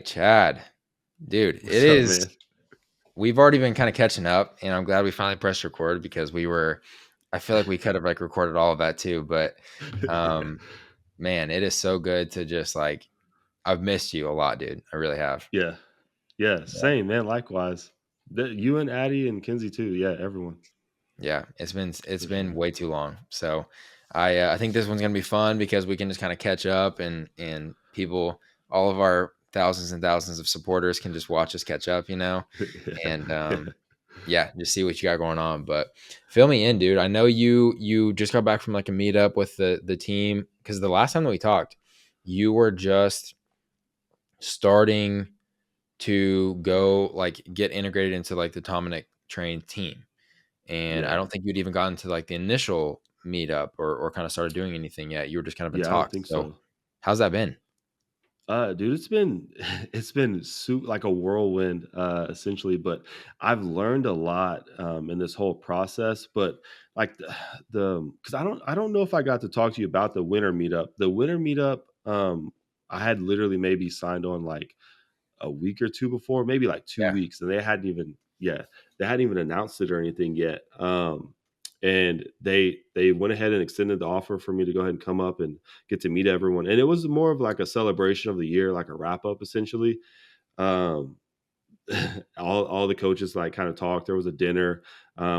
Chad. Dude, it What's up, is. man? We've already been kind of catching up, and I'm glad we finally pressed record because I feel like we could have like recorded all of that too. But Yeah. um, man, it is so good to just like, I've missed you a lot, dude. I really have. Yeah. Yeah. Yeah. Same, man. Likewise. You and Addie and Kinsey too. Yeah, everyone. Yeah. It's For been sure. way too long. So I think this one's gonna be fun because we can just kind of catch up and people, all of our thousands and thousands of supporters can just watch us catch up, Yeah. and Yeah. yeah, just see what you got going on. But fill me in, dude. I know you just got back from like a meetup with the team because the last time that we talked, you were just starting to go like get integrated into like the Dominic train team. And I Yeah. don't think you'd even gotten to like the initial meetup or kind of started doing anything yet. You were just kind of in Yeah, I don't talks. think So so. how's that been? Dude, it's been like a whirlwind, essentially. But I've learned a lot in this whole process. But like the because I don't know if I got to talk to you about the winter meetup. The winter meetup, I had literally maybe signed on like a week or two before, maybe like 2 Yeah. weeks, and they hadn't even announced it or anything yet. And they went ahead and extended the offer for me to go ahead and come up and get to meet everyone. And it was more of like a celebration of the year, like a wrap up essentially. Um, all the coaches like kind of talked. There was a dinner.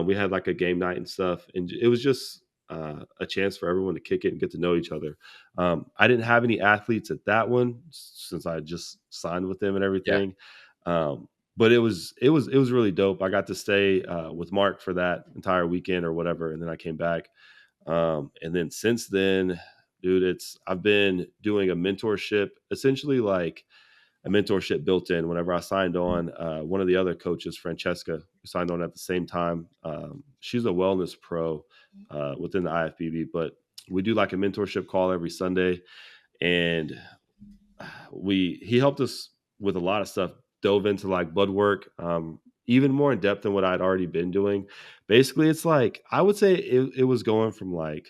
We had like a game night and stuff, and it was just a chance for everyone to kick it and get to know each other. I didn't have any athletes at that one since I just signed with them and Yeah. everything. But it was really dope. I got to stay with Mark for that entire weekend or whatever, and then I came back. And then since then, dude, it's I've been doing a mentorship, essentially like a mentorship built in. Whenever I signed on, one of the other coaches, Francesca, who signed on at the same time, she's a wellness pro within the IFBB, but we do like a mentorship call every Sunday, and he helped us with a lot of stuff. Dove into like blood work, even more in depth than what I'd already been doing. Basically, it's like I would say it was going from like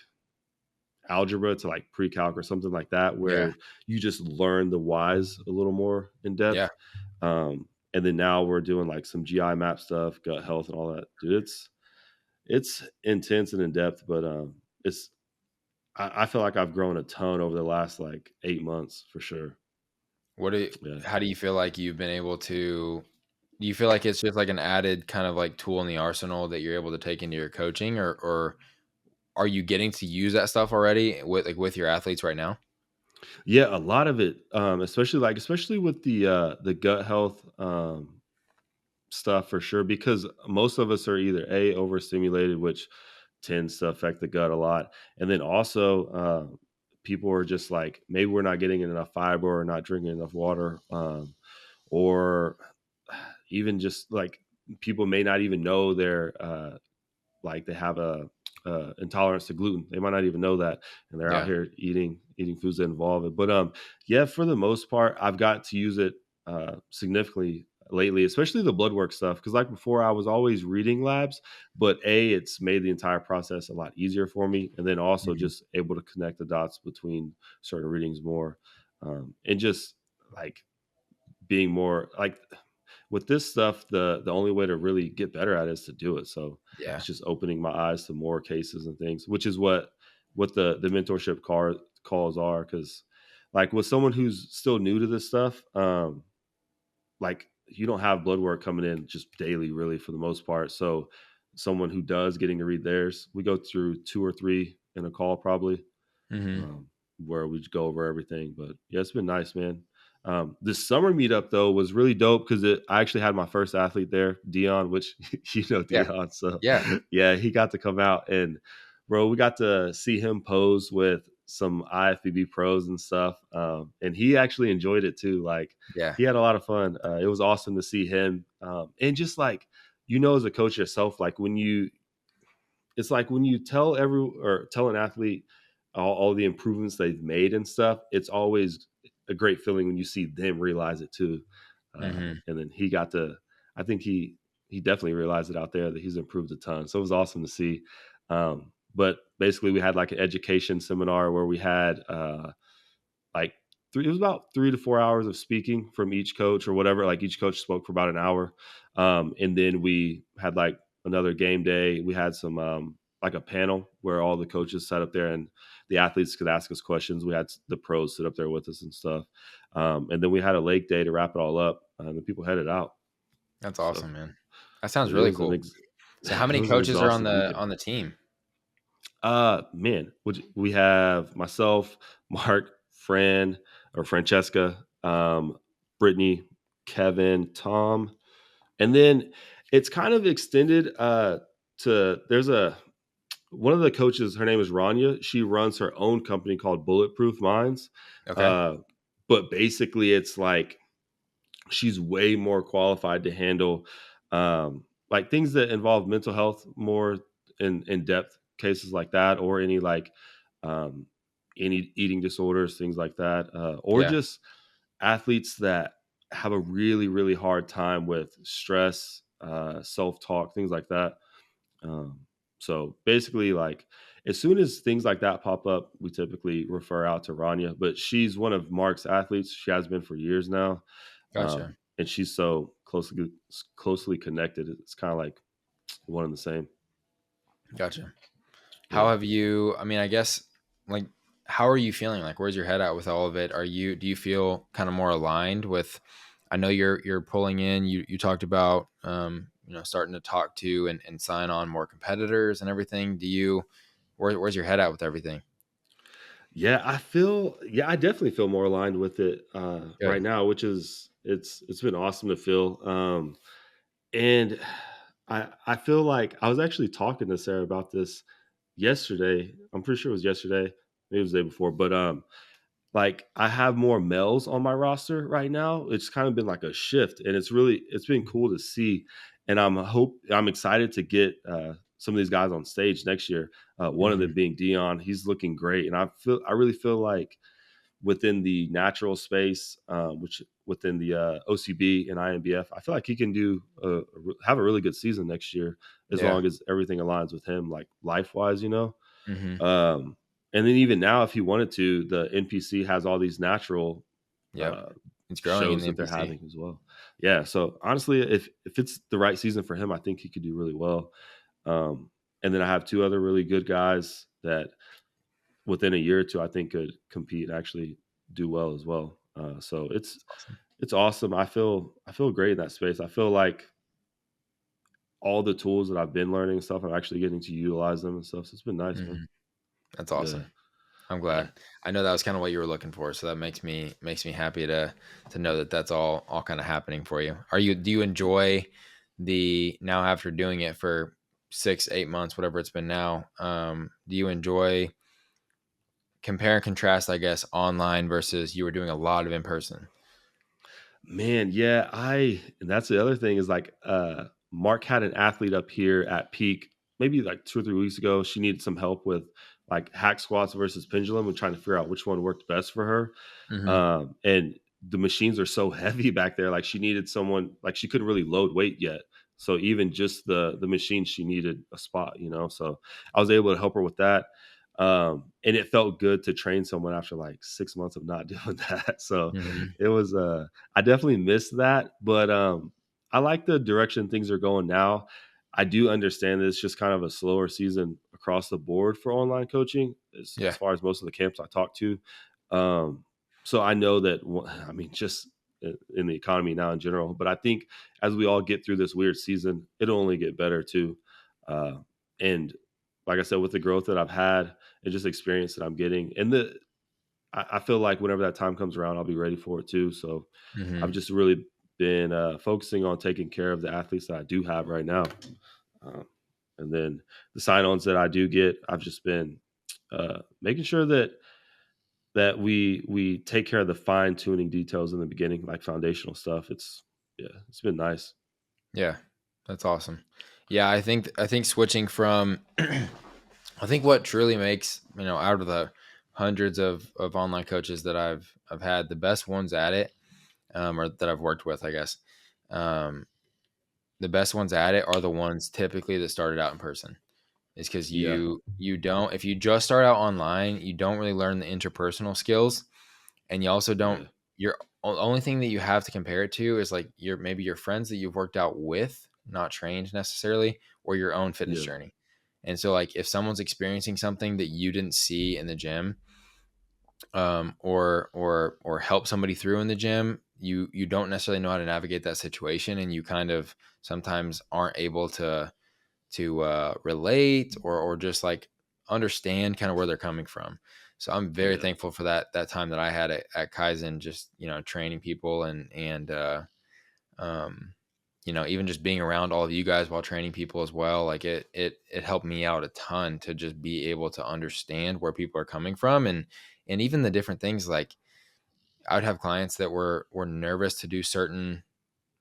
algebra to like pre-calc or something like that, Yeah. where you just learn the whys a little more in depth. Yeah. And then now we're doing like some GI map stuff, gut health, and all that. Dude, it's intense and in depth, but it's I feel like I've grown a ton over the last like 8 months for sure. What do you, Yeah. how do you feel like you've been able to do you feel like it's just like an added kind of like tool in the arsenal that you're able to take into your coaching or are you getting to use that stuff already with your athletes right now? Yeah, a lot of it, especially with the gut health stuff for sure, because most of us are either overstimulated, which tends to affect the gut a lot, and then also people are just like maybe we're not getting enough fiber or not drinking enough water, or even just like people may not even know they're like they have a intolerance to gluten. They might not even know that, and they're out Yeah. here eating foods that involve it. But yeah, for the most part, I've got to use it significantly lately, especially the blood work stuff. Because like before, I was always reading labs, but it's made the entire process a lot easier for me, and then also Mhm. just able to connect the dots between certain readings more, and just like being more like with this stuff, the only way to really get better at it is to do it. So Yeah. it's just opening my eyes to more cases and things, which is what the mentorship calls are. Because like with someone who's still new to this stuff, like you don't have blood work coming in just daily, really, for the most part. So someone who does getting to read theirs, we go through two or three in a call probably, Mhm. um, where we just go over everything. But yeah, it's been nice, man. This summer meetup though was really dope because I actually had my first athlete there, Dion, which you know Yeah. Dion. So Yeah. yeah, he got to come out and bro, we got to see him pose with some IFBB pros and stuff. And he actually enjoyed it too. Like Yeah. he had a lot of fun. It was awesome to see him. And just like, as a coach yourself, like it's like when you tell an athlete all the improvements they've made and stuff, it's always a great feeling when you see them realize it too. Mhm. And then I think he definitely realized it out there that he's improved a ton. So it was awesome to see. But basically we had like an education seminar where we had like it was about 3 to 4 hours of speaking from each coach or whatever. Like each coach spoke for about an hour. And then we had like another game day. We had some like a panel where all the coaches sat up there and the athletes could ask us questions. We had the pros sit up there with us and stuff. And then we had a lake day to wrap it all up. And the people headed out. That's So awesome, man. That sounds it really was cool. So how it many was an coaches are exhaustive weekend. on the team? Man, we have myself, Mark, Fran or Francesca, Brittany, Kevin, Tom, and then it's kind of extended to there's a one of the coaches, her name is Rania. She runs her own company called Bulletproof Minds. Okay. Uh, but basically it's like she's way more qualified to handle like things that involve mental health more in depth cases like that, or any like um, any eating disorders, things like that, or Yeah. just athletes that have a really hard time with stress, self talk, things like that. Um, so basically, like as soon as things like that pop up, we typically refer out to Rania. But she's one of Mark's athletes. She has been for years now, Gotcha. and she's so closely connected. It's kind of like one and the same. Gotcha. How Yeah. have you, I mean, I guess like how are you feeling? Like where's your head at with all of it? Do you feel kind of more aligned with, I know you're pulling in, you talked about starting to talk to and sign on more competitors and everything. Where's your head at with everything? Yeah, I definitely feel more aligned with it right Good. now, which is it's been awesome to feel. And I feel like I was actually talking to Sarah about this yesterday. I'm pretty sure it was yesterday, maybe it was the day before, but like I have more males on my roster right now. It's kind of been like a shift, and it's been cool to see. And I'm excited to get some of these guys on stage next year. One of Hmm. them being Dion. He's looking great, and I really feel like within the natural space, which within the OCB and INBF, I feel like he can have a really good season next year as Yeah. long as everything aligns with him, like life wise, you know. Hmm. Um, and then even now, if he wanted to, the NPC has all these natural Yep. uh, It's growing in shows the that they're NPC. having as well. Yeah. So honestly, if it's the right season for him, I think he could do really well. Um, and then I have two other really good guys that within a year or two, I think could compete and actually do well as well. So Awesome. it's awesome. I feel great in that space. I feel like all the tools that I've been learning and stuff, I'm actually getting to utilize them and stuff. So it's been nice, man. Hmm. That's Yeah. awesome. I'm Yeah. glad. I know that was kind of what you were looking for, so that makes me happy to know that that's all kind of happening for you. Do you enjoy the now after doing it for 6, 8 months, whatever it's been now? Do you enjoy compare and contrast, I guess, online versus you were doing a lot of in person? Man, yeah, and that's the other thing is like Mark had an athlete up here at Peak maybe like 2 or 3 weeks ago. She needed some help with like hack squats versus pendulum and trying to figure out which one worked best for her. Hmm. And the machines are so heavy back there. Like she needed someone like she couldn't really load weight yet. So even just the machine, she needed a spot, you know. So I was able to help her with that. And it felt good to train someone after like 6 months of not doing that. So Hmm. it was I definitely missed that, but I like the direction things are going now. I do understand that it's just kind of a slower season across the board for online coaching, as Yeah. far as most of the camps I talk to. Um, so I know that, I mean, just in the economy now in general, but I think as we all get through this weird season, it'll only get better too. Uh, and like I said, with the growth that I've had and just experience that I'm getting, and I feel like whenever that time comes around, I'll be ready for it too. So I've Hmm. just really been focusing on taking care of the athletes that I do have right now. Um, and then the sign-ons that I do get, I've just been making sure that we take care of the fine-tuning details in the beginning, like foundational stuff. It's been nice. Yeah. That's awesome. Yeah, I think switching from I think what truly makes, out of the hundreds of online coaches that I've had, the best ones at it, or that I've worked with, I guess, um, the best ones at it are the ones typically that started out in person. Is because Yeah. you don't, if you just start out online, you don't really learn the interpersonal skills, and you also don't. Yeah. Your only thing that you have to compare it to is like maybe your friends that you've worked out with, not trained necessarily, or your own fitness Yeah. journey. And so like if someone's experiencing something that you didn't see in the gym, or help somebody through in the gym, you don't necessarily know how to navigate that situation, and you kind of sometimes aren't able to relate or just like understand kind of where they're coming from. So I'm very Yeah. thankful for that time that I had at Kaizen, just training people and um, even just being around all of you guys while training people as well. Like it helped me out a ton to just be able to understand where people are coming from, and even the different things. Like I would have clients that were nervous to do certain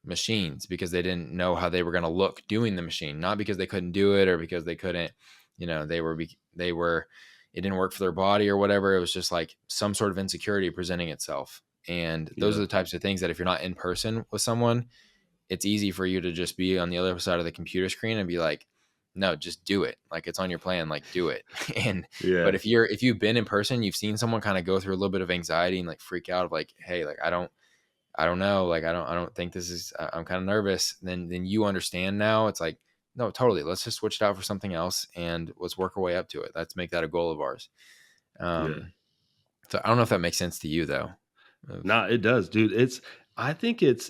machines because they didn't know how they were going to look doing the machine, not because they couldn't do it or because they couldn't, they were it didn't work for their body or whatever. It was just like some sort of insecurity presenting itself. And those are Yeah. the types of things that if you're not in person with someone, it's easy for you to just be on the other side of the computer screen and be like, no, just do it. Like it's on your plan, like do it. And but Yeah. if you've been in person, you've seen someone kind of go through a little bit of anxiety and like freak out of like, hey, like I don't know, like I don't think this is I'm kind of nervous. Then you understand now. It's like, no, totally. Let's just switch it out for something else and let's work our way up to it. Let's make that a goal of ours. Yeah. Um so I don't know if that makes sense to you though. Of Nah, it does, dude. I think it's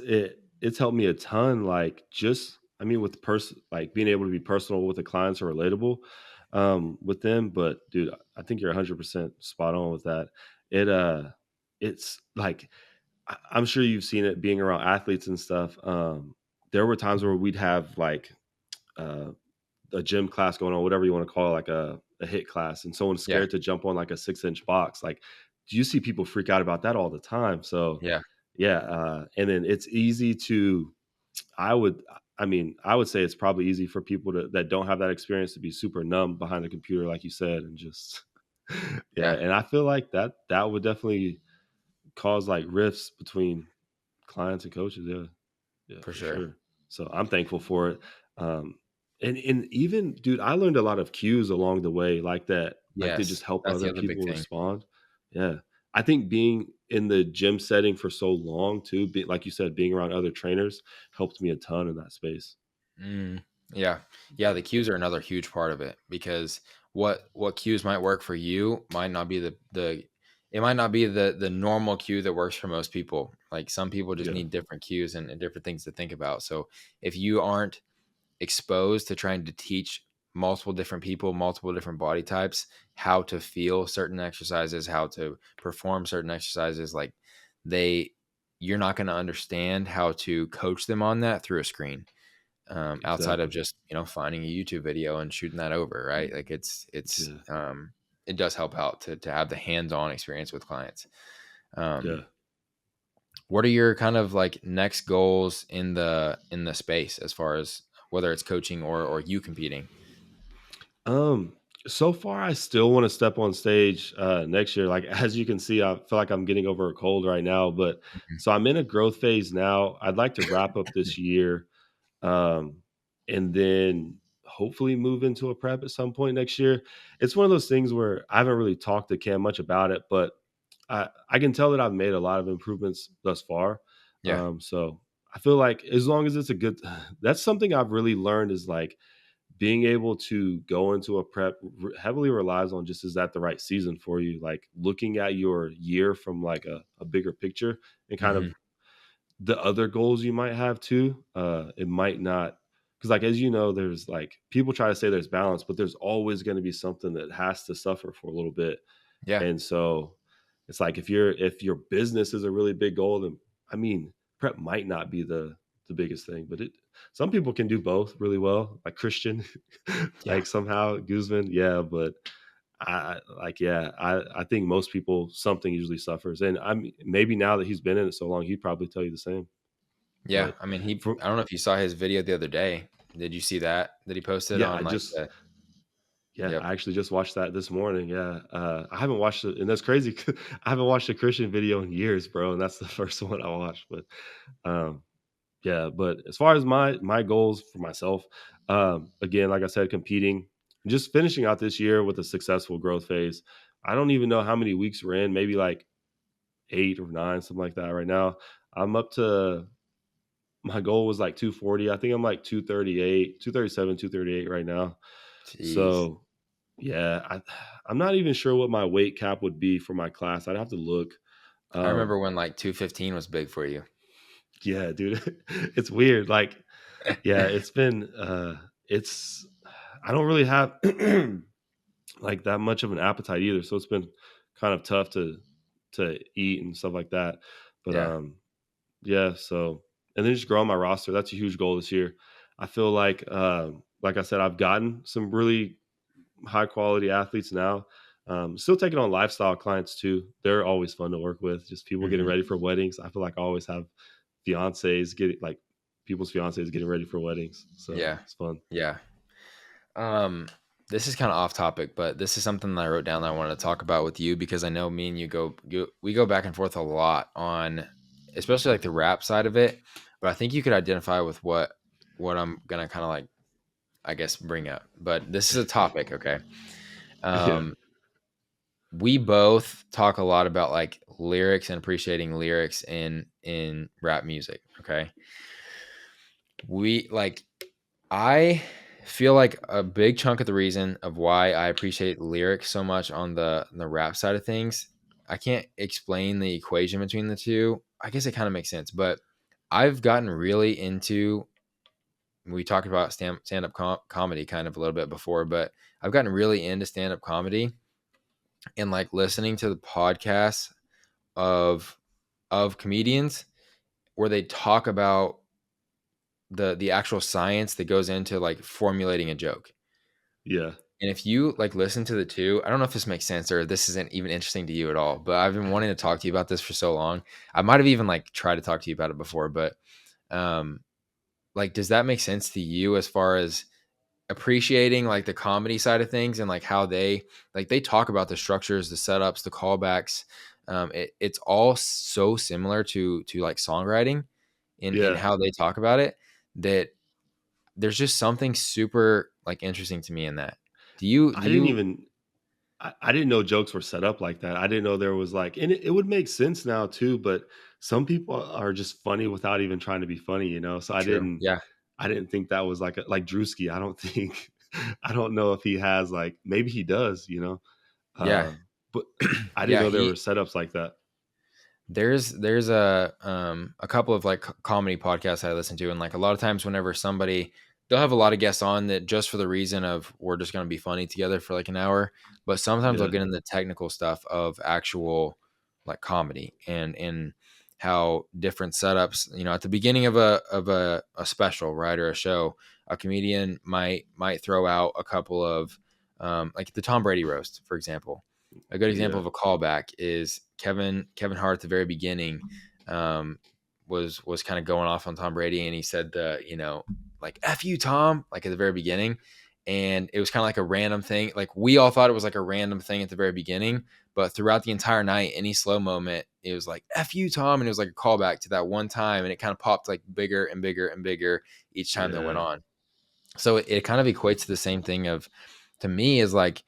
helped me a ton. Like just, I mean, with person, like being able to be personal with the clients or relatable with them. But dude, I think you're 100% spot on with that. It it's like I'm sure you've seen it being around athletes and stuff. There were times where we'd have like uh a gym class going on, whatever you want to call it, like a hit class, and someone's yeah, scared to jump on like a 6-inch box. Like, do you see people freak out about that all the time? So yeah, yeah, and then it's easy to. I would, I mean, I would say it's probably easy for people that don't have that experience to be super numb behind the computer, like you said, and just yeah. yeah, And I feel like that would definitely cause like rifts between clients and coaches. Yeah. Yeah, for for sure. sure. So I'm thankful for it. Um, and even, dude, I learned a lot of cues along the way, like that, like to just Yes, help that's the other other big people thing. respond. Yeah, I think being in the gym setting for so long too, like you said, being around other trainers helped me a ton in that space. Mm, yeah. Yeah, Yeah, the cues are another huge part of it because what cues might work for you might not be the it might not be the normal cue that works for most people. Like some people just yeah, need different cues and different things to think about. So if you aren't exposed to trying to teach multiple different people, multiple different body types, how to feel certain exercises, how to perform certain exercises, like they you're not going to understand how to coach them on that through a screen, outside of exactly. just finding a YouTube video and shooting that over, right? Like Yeah, it does help out to have the hands-on experience with clients. yeah. What are your kind of like next goals in the space as far as whether it's coaching or you competing? Um, so far, I still want to step on stage next year. Like as you can see, I feel like I'm getting over a cold right now. But Mhm. so I'm in a growth phase now. I'd like to wrap up this year, um, and then hopefully move into a prep at some point next year. It's one of those things where I haven't really talked to Cam much about it, but I can tell that I've made a lot of improvements thus far. Yeah, So I feel like as long as it's a good, that's something I've really learned is like being able to go into a prep heavily relies on just is that the right season for you, like looking at your year from like a bigger picture and kind hmm, of the other goals you might have too. It might not, because like as you know, there's like people try to say there's balance, but there's always going to be something that has to suffer for a little bit. yeah, And so it's like if your business is a really big goal, then I mean prep might not be the biggest thing, but it some people can do both really well, like Christian, yeah, like somehow Guzman, yeah. But I like yeah, I think most people something usually suffers, and I'm maybe now that he's been in it so long, he'd probably tell you the same. yeah. But I mean, he. for I don't know if you saw his video the other day. Did you see that he posted yeah, on like the? yeah, Yep. I actually just watched that this morning. Yeah, I haven't watched it, and that's crazy. I haven't watched a Christian video in years, bro, and that's the first one I watched. But um, yeah, but as far as my goals for myself, again, like I said, competing, just finishing out this year with a successful growth phase. I don't even know how many weeks we're in. Maybe like 8 or 9, something like that right now. I'm up to my goal was like 240. I think I'm like 238, 237, 238 right now. Jeez. So yeah, I'm not even sure what my weight cap would be for my class. I'd have to look. I remember Um, when like 215 was big for you. yeah, dude, it's weird. Like, yeah, it's I don't really have like that much of an appetite either, so it's been kind of tough to eat and stuff like that. But Yeah. yeah, so and then just grow my roster. That's a huge goal this year. I feel like I said, I've gotten some really high quality athletes now. Still taking on lifestyle clients too. They're always fun to work with. Just people getting Mhm. ready for weddings. I feel like I always have fiancés getting like people's fiancés getting ready for weddings. So Yeah. it's fun. Yeah. Um, this is kind of off topic, but this is something that I wrote down that I wanted to talk about with you because I know me and we go back and forth a lot on, especially like the rap side of it. But I think you could identify with what I'm gonna kind of like, I guess, bring up. But this is a topic, okay? Yeah. Um, we both talk a lot about like lyrics and appreciating lyrics in rap music, okay? We like I feel like a big chunk of the reason of why I appreciate lyrics so much on the rap side of things, I can't explain the equation between the two. I guess it kind of makes sense, but I've gotten really into we talked about stand-up comedy kind of a little bit before, but I've gotten really into stand-up comedy and like listening to the podcasts of comedians where they talk about the actual science that goes into like formulating a joke. Yeah. And if you like listen to the two, I don't know if this makes sense or this isn't even interesting to you at all, but I've been wanting to talk to you about this for so long. I might have even like tried to talk to you about it before, but um like does that make sense to you as far as appreciating like the comedy side of things and like how they talk about the structures, the setups, the callbacks. It's all so similar to like songwriting in Yeah. how they talk about it that there's just something super like interesting to me in that. Do I didn't you even I didn't know jokes were set up like that. I didn't know there was like and it would make sense now too, but some people are just funny without even trying to be funny, you know? So true? Yeah. I didn't think that was like Drewski. I don't think I don't know if he has like maybe he does, you know. Yeah. But I didn't Yeah, know there were he setups like that. there's a couple of like comedy podcasts I listen to and like a lot of times whenever somebody they'll have a lot of guests on that just for the reason of we're just going to be funny together for like an hour, but sometimes I'll Yeah. get into the technical stuff of actual like comedy and how different setups, you know, at the beginning of a special, right, or a show, a comedian might throw out a couple of like the Tom Brady roast, for example. A good example Yeah. of a callback is Kevin Hart at the very beginning um, was kind of going off on Tom Brady, and he said the like "F you, Tom" like at the very beginning, and it was kind of like a random thing. Like we all thought it was like a random thing at the very beginning, but throughout the entire night, any slow moment, it was like "F you, Tom," and it was like a callback to that one time, and it kind of popped like bigger and bigger and bigger each time that went Yeah. on. So it kind of equates to the same thing of to me is like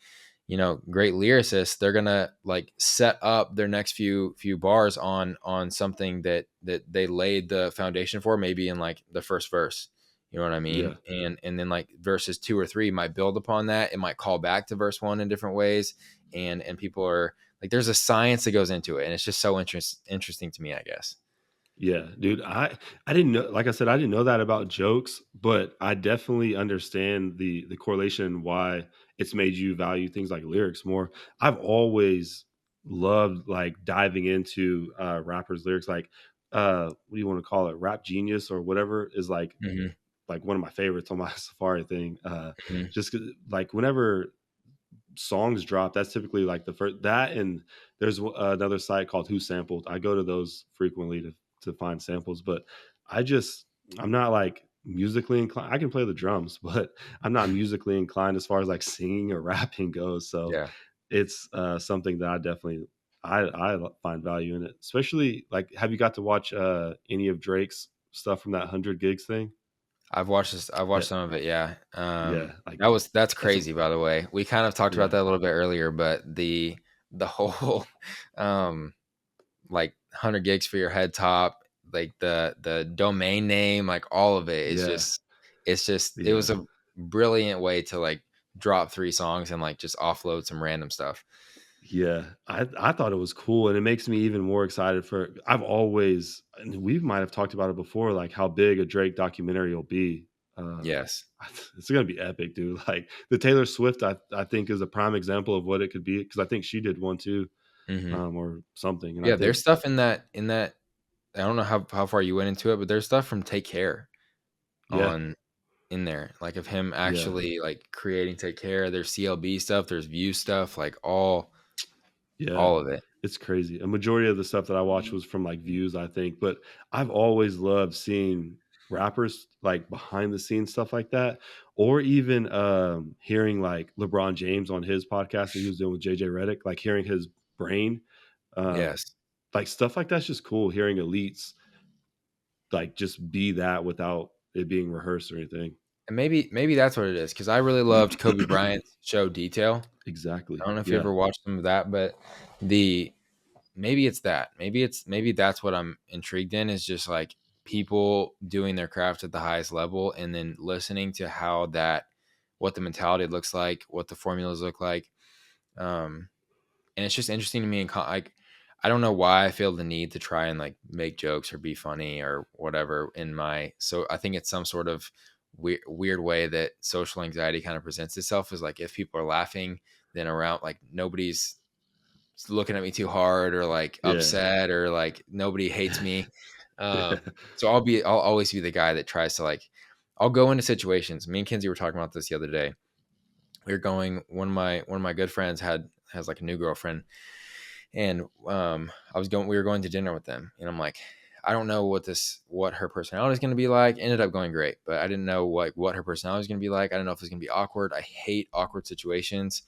great lyricists they're gonna like set up their next few bars on something that they laid the foundation for maybe in like the first verse, you know what I mean, Yeah. and then like verses 2 or 3 might build upon that, it might call back to verse 1 in different ways, and people are like there's a science that goes into it and it's just so interesting to me, I guess. Yeah, dude, I didn't know like I said, I didn't know that about jokes, but I definitely understand the correlation why it's made you value things like lyrics more. I've always loved like diving into rappers' lyrics like what do you want to call it? Rap Genius or whatever is Hmm. like one of my favorites on my Safari thing. Hmm. Just 'cause, like whenever songs drop, that's typically like the first that and there's another site called Who Sampled. I go to those frequently to find samples, but I just I'm not like musically inclined. I can play the drums, but I'm not musically inclined as far as like singing or rapping goes. So Yeah, it's something that I definitely find value in it. Especially like have you got to watch any of Drake's stuff from that 100 gigs thing? I've watched Yeah, some of it, yeah. yeah, like That's that's a crazy, by the way. We kind of talked about yeah, that a little bit earlier, but the whole um like 100 gigs for your head top, like the domain name, like all of it is Yeah. just it's just it Yeah. was a brilliant way to like drop 3 songs and like just offload some random stuff. Yeah, I thought it was cool, and it makes me even more excited for I've always and we might have talked about it before, like, how big a Drake documentary will be. Um, Yes. it's gonna be epic, dude. Like, the Taylor Swift, I think, is a prime example of what it could be because I think she did one too, Mhm. or something, and I Yeah, think there's stuff in that I don't know how far you went into it, but there's stuff from Take Care yeah, on in there, like, of him yeah. actually, like, creating Take Care. There's CLB stuff, there's View stuff, like, all Yeah, of it. it's crazy. A majority of the stuff that I watched was from, like, views, I think, but I've always loved seeing rappers, like, behind the scenes stuff like that, or even, hearing, like, LeBron James on his podcast that he was doing with JJ Redick, like, hearing his brain, um, Yes. like, stuff like that's just cool, hearing elites, like, just be that without it being rehearsed or anything. And maybe that's what it is, because I really loved Kobe Bryant's show Detail. I Exactly. don't know if you Yeah. ever watched some of that, but the maybe it's that. Maybe that's what I'm intrigued in is just, like, people doing their craft at the highest level and then listening to how that what the mentality looks like, what the formulas look like. Um, and it's just interesting to me and like I don't know why I feel the need to try and like make jokes or be funny or whatever in my so I think it's some sort of weird way that social anxiety kind of presents itself is like if people are laughing then around like nobody's looking at me too hard or like Yeah. upset or like nobody hates me. Yeah. So I'll always be the guy that tries to like I'll go into situations. Me and Kinsey were talking about this the other day. We were going one of my good friends has like a new girlfriend and we were going to dinner with them and I'm like I don't know what her personality is going to be like. Ended up going great, but I didn't know what her personality is going to be like. I don't know if it's going to be awkward. I hate awkward situations.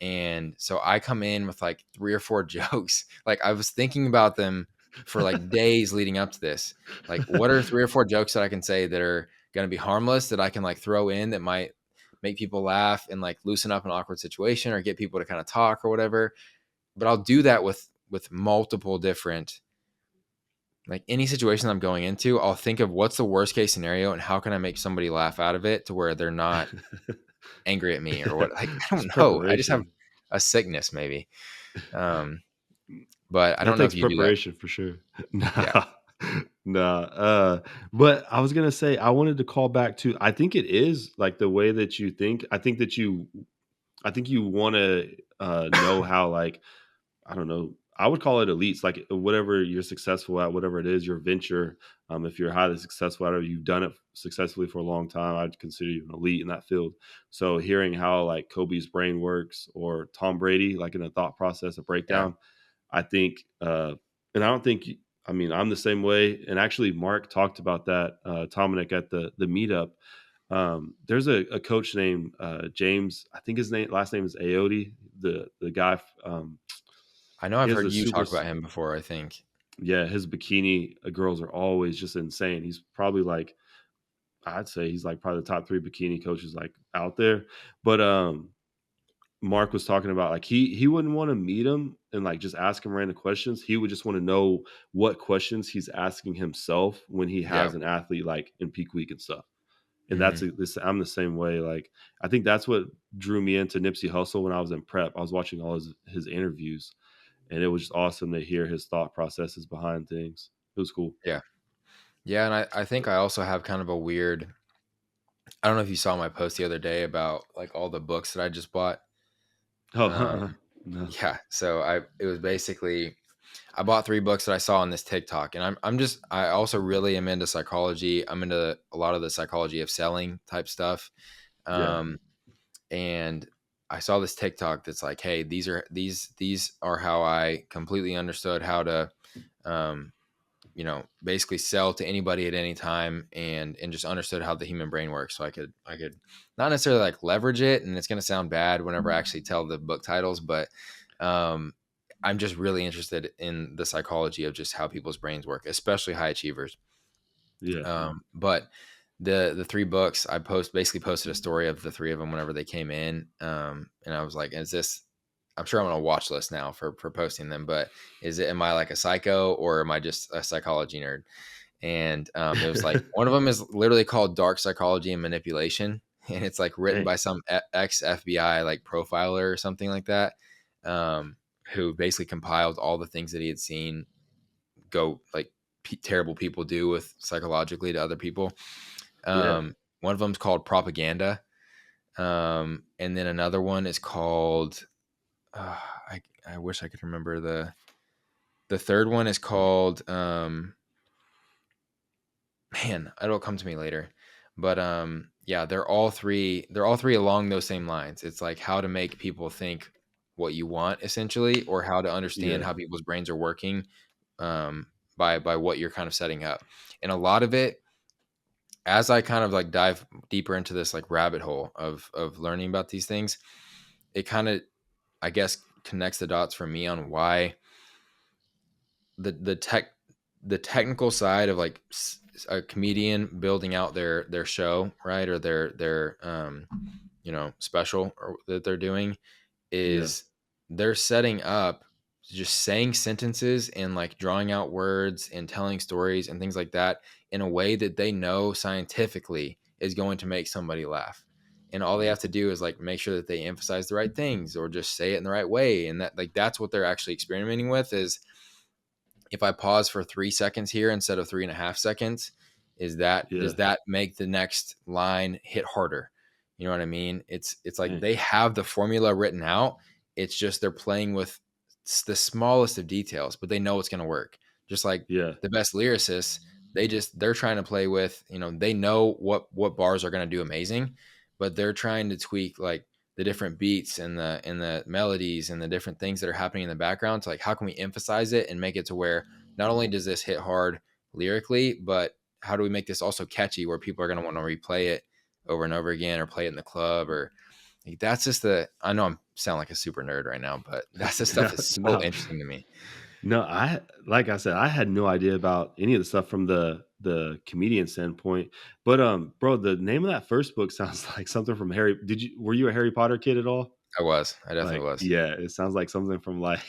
And so I come in with like 3 or 4 jokes. Like I was thinking about them for like days leading up to this. Like what are 3 or 4 jokes that I can say that are going to be harmless that I can like throw in that might make people laugh and like loosen up an awkward situation or get people to kind of talk or whatever. But I'll do that with multiple different like any situation I'm going into, I'll think of what's the worst case scenario and how can I make somebody laugh out of it to where they're not angry at me or what like I It's don't know. I just have preparation. a sickness maybe. Um, but I That don't know if takes you do that. preparation for sure. Yeah. Nah, nah, but I was gonna say, I wanted to call back to I think it is, like, the way that you think. I think you wanna, know how, like, I don't know. I would call it elites, like whatever you're successful at, whatever it is, your venture. If you're highly successful at it, you've done it successfully for a long time. I'd consider you an elite in that field. So hearing how like Kobe's brain works or Tom Brady, like in a thought process, a Yeah. breakdown, I think, and I don't think, I mean, I'm the same way. And actually, Mark talked about that, Dominic at the meetup. There's a coach named James. I think his last name is Aote. The guy. I know He I've has heard a you super talk about him before, I think. yeah, his bikini girls are always just insane. He's probably like I'd say he's like probably the top 3 bikini coaches like out there. But Mark was talking about like he wouldn't want to meet him and like just ask him random questions. He would just want to know what questions he's asking himself when he Yeah. has an athlete like in peak week and stuff. And Hmm. I'm the same way. Like I think that's what drew me into Nipsey Hussle when I was in prep. I was watching all his interviews and it was just awesome to hear his thought processes behind things. It was cool. Yeah. Yeah. And I think I also have kind of a weird I don't know if you saw my post the other day about like all the books that I just bought. Oh, Um, no. yeah. So it was basically I bought 3 books that I saw on this TikTok, and I also really am into psychology. I'm into a lot of the psychology of selling type stuff. Yeah, Um, and I saw this TikTok that's like, hey, these are how I completely understood how to, um, basically sell to anybody at any time, and just understood how the human brain works. So I could not necessarily like leverage it, and it's gonna sound bad whenever I actually tell the book titles, but um, I'm just really interested in the psychology of just how people's brains work, especially high achievers. yeah, But the 3 books I basically posted a story of the 3 of them whenever they came in, and I was like, "Is this?" I'm sure I'm on a watch list now for posting them. But am I like a psycho or am I just a psychology nerd? And it was like one of them is literally called Dark Psychology and Manipulation, and it's like written Dang. by some ex FBI like profiler or something like that, who basically compiled all the things that he had seen go like terrible people do with psychologically to other people. Yeah. One of them is called Propaganda, and then another one is called uh, I wish I could remember the third one is called man, it'll come to me later. But yeah, they're all three along those same lines. It's like how to make people think what you want essentially, or how to understand Yeah. how people's brains are working by what you're kind of setting up. And a lot of it, as I kind of like dive deeper into this like rabbit hole of learning about these things, it kind of, I guess, connects the dots for me on why the technical side of like a comedian building out their show, right, or their special or that they're doing, Yeah. is they're setting up just saying sentences and like drawing out words and telling stories and things like that in a way that they know scientifically is going to make somebody laugh. And all they have to do is like make sure that they emphasize the right things or just say it in the right way. And that like that's what they're actually experimenting with is if I pause for 3 seconds here instead of 3.5 seconds, Yeah. does that make the next line hit harder? You know what I mean? It's like Dang. they have the formula written out. It's just they're playing with the smallest of details, but they know it's going to work. Just like Yeah. the best lyricists, they're trying to play with, they know what bars are going to do amazing, but they're trying to tweak like the different beats and the melodies and the different things that are happening in the background to like how can we emphasize it and make it to where not only does this hit hard lyrically, but how do we make this also catchy where people are going to want to replay it over and over again or play it in the club or like that's just I know I'm sound like a super nerd right now, but that's the stuff no, that's so no, interesting to me. no. Like I said, I had no idea about any of the stuff from the comedian standpoint. But bro, the name of that first book sounds like something from Harry. Were you a Harry Potter kid at all? I definitely Like, was. yeah, it sounds like something from like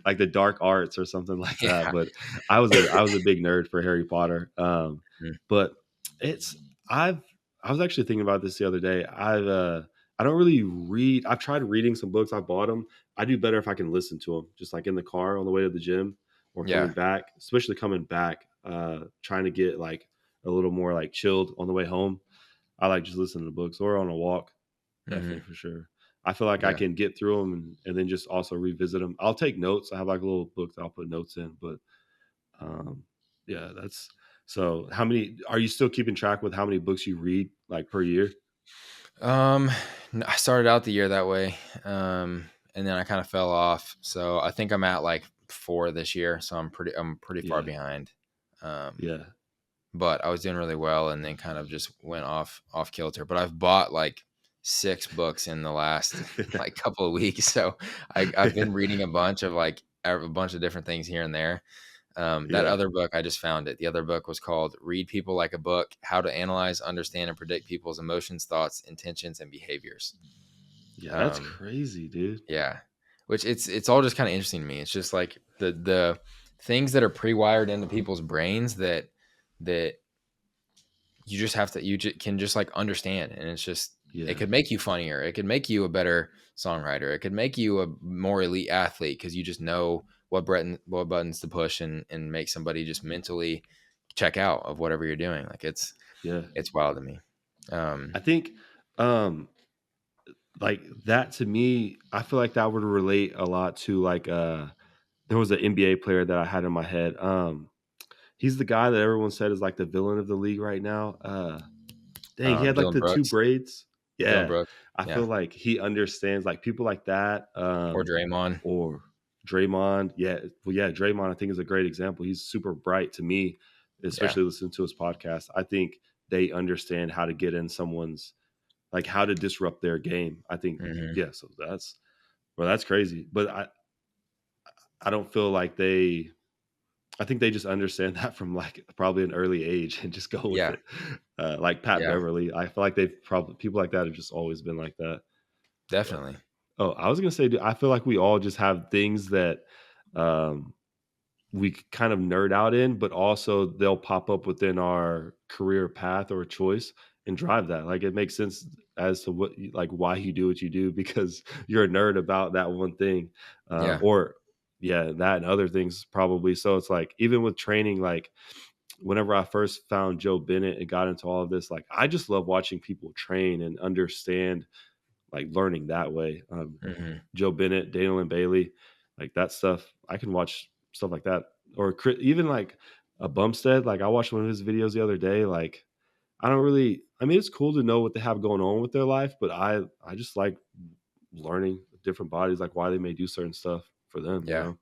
like the dark arts or something like that. Yeah. But I was a big nerd for Harry Potter. Mm. But it's I've I was actually thinking about this the other day. I don't really read. I've tried reading some books. I bought them. I do better if I can listen to them, just like in the car on the way to the gym or coming Yeah. back, especially coming back, trying to get like a little more like chilled on the way home. I like just listening to books or on a walk. Definitely Hmm. for sure. I feel like I Yeah. can get through them and then just also revisit them. I'll take notes. I have like a little book that I'll put notes in, but um, yeah, that's so. How many are you still keeping track with how many books you read like per year? Um, I started out the year that way, and then I kind of fell off. So I think I'm at like 4 this year. So I'm pretty far Yeah, behind. Um, yeah, but I was doing really well, and then kind of just went off kilter. But I've bought like 6 books in the last like couple of weeks, so I've yeah, been reading a bunch of like a bunch of different things here and there. That yeah, other book, I just found it. The other book was called Read People Like a Book: How to Analyze, Understand, and Predict People's Emotions, Thoughts, Intentions, and Behaviors. yeah. That's Um, crazy, dude. yeah, which it's all just kind of interesting to me. It's just like the things that are pre-wired into people's brains that you just have to can just like understand, and it's just it Yeah, could make you funnier, it could make you a better songwriter, it could make you a more elite athlete because you just know what buttons to push and make somebody just mentally check out of whatever you're doing. Like yeah. it's wild to me. I think um like that to me, I feel like that would relate a lot to like there was an NBA player that I had in my head. He's the guy that everyone said is like the villain of the league right now. Dang, he had like Dylan the 2 Brooks. braids. Dylan Yeah. Brooks. I Yeah. feel like he understands, like, people like that, Or Draymond. or Draymond. Yeah, well, yeah, Draymond, I think, is a great example. He's super bright to me, Yeah. especially listening to his podcast. I think they understand how to get in someone's like, how to disrupt their game. I think Hmm. yeah, so that's crazy. But I don't feel like I think they just understand that from, like, probably an early age and just go with Yeah. it. Like Pat Yeah. Beverly, I feel like they've probably people like that have just always been like that. But Definitely. Oh, I was gonna say, dude, I feel like we all just have things that, um, we kind of nerd out in, but also they'll pop up within our career path or choice and drive that. Like, it makes sense as to what like, why you do what you do because you're a nerd about that one thing, Yeah. or yeah, that and other things probably. So it's like, even with training, like, whenever I first found Joe Bennett and got into all of this, like, I just love watching people train and understand, like, learning that way. Hmm. Joe Bennett, Daniel and Bailey, like that stuff. I can watch stuff like that, or even like a Bumstead. Like, I watched one of his videos the other day. Like, I don't really. I mean, it's cool to know what they have going on with their life, but I just like learning different bodies, like why they may do certain stuff for them. You Yeah. know.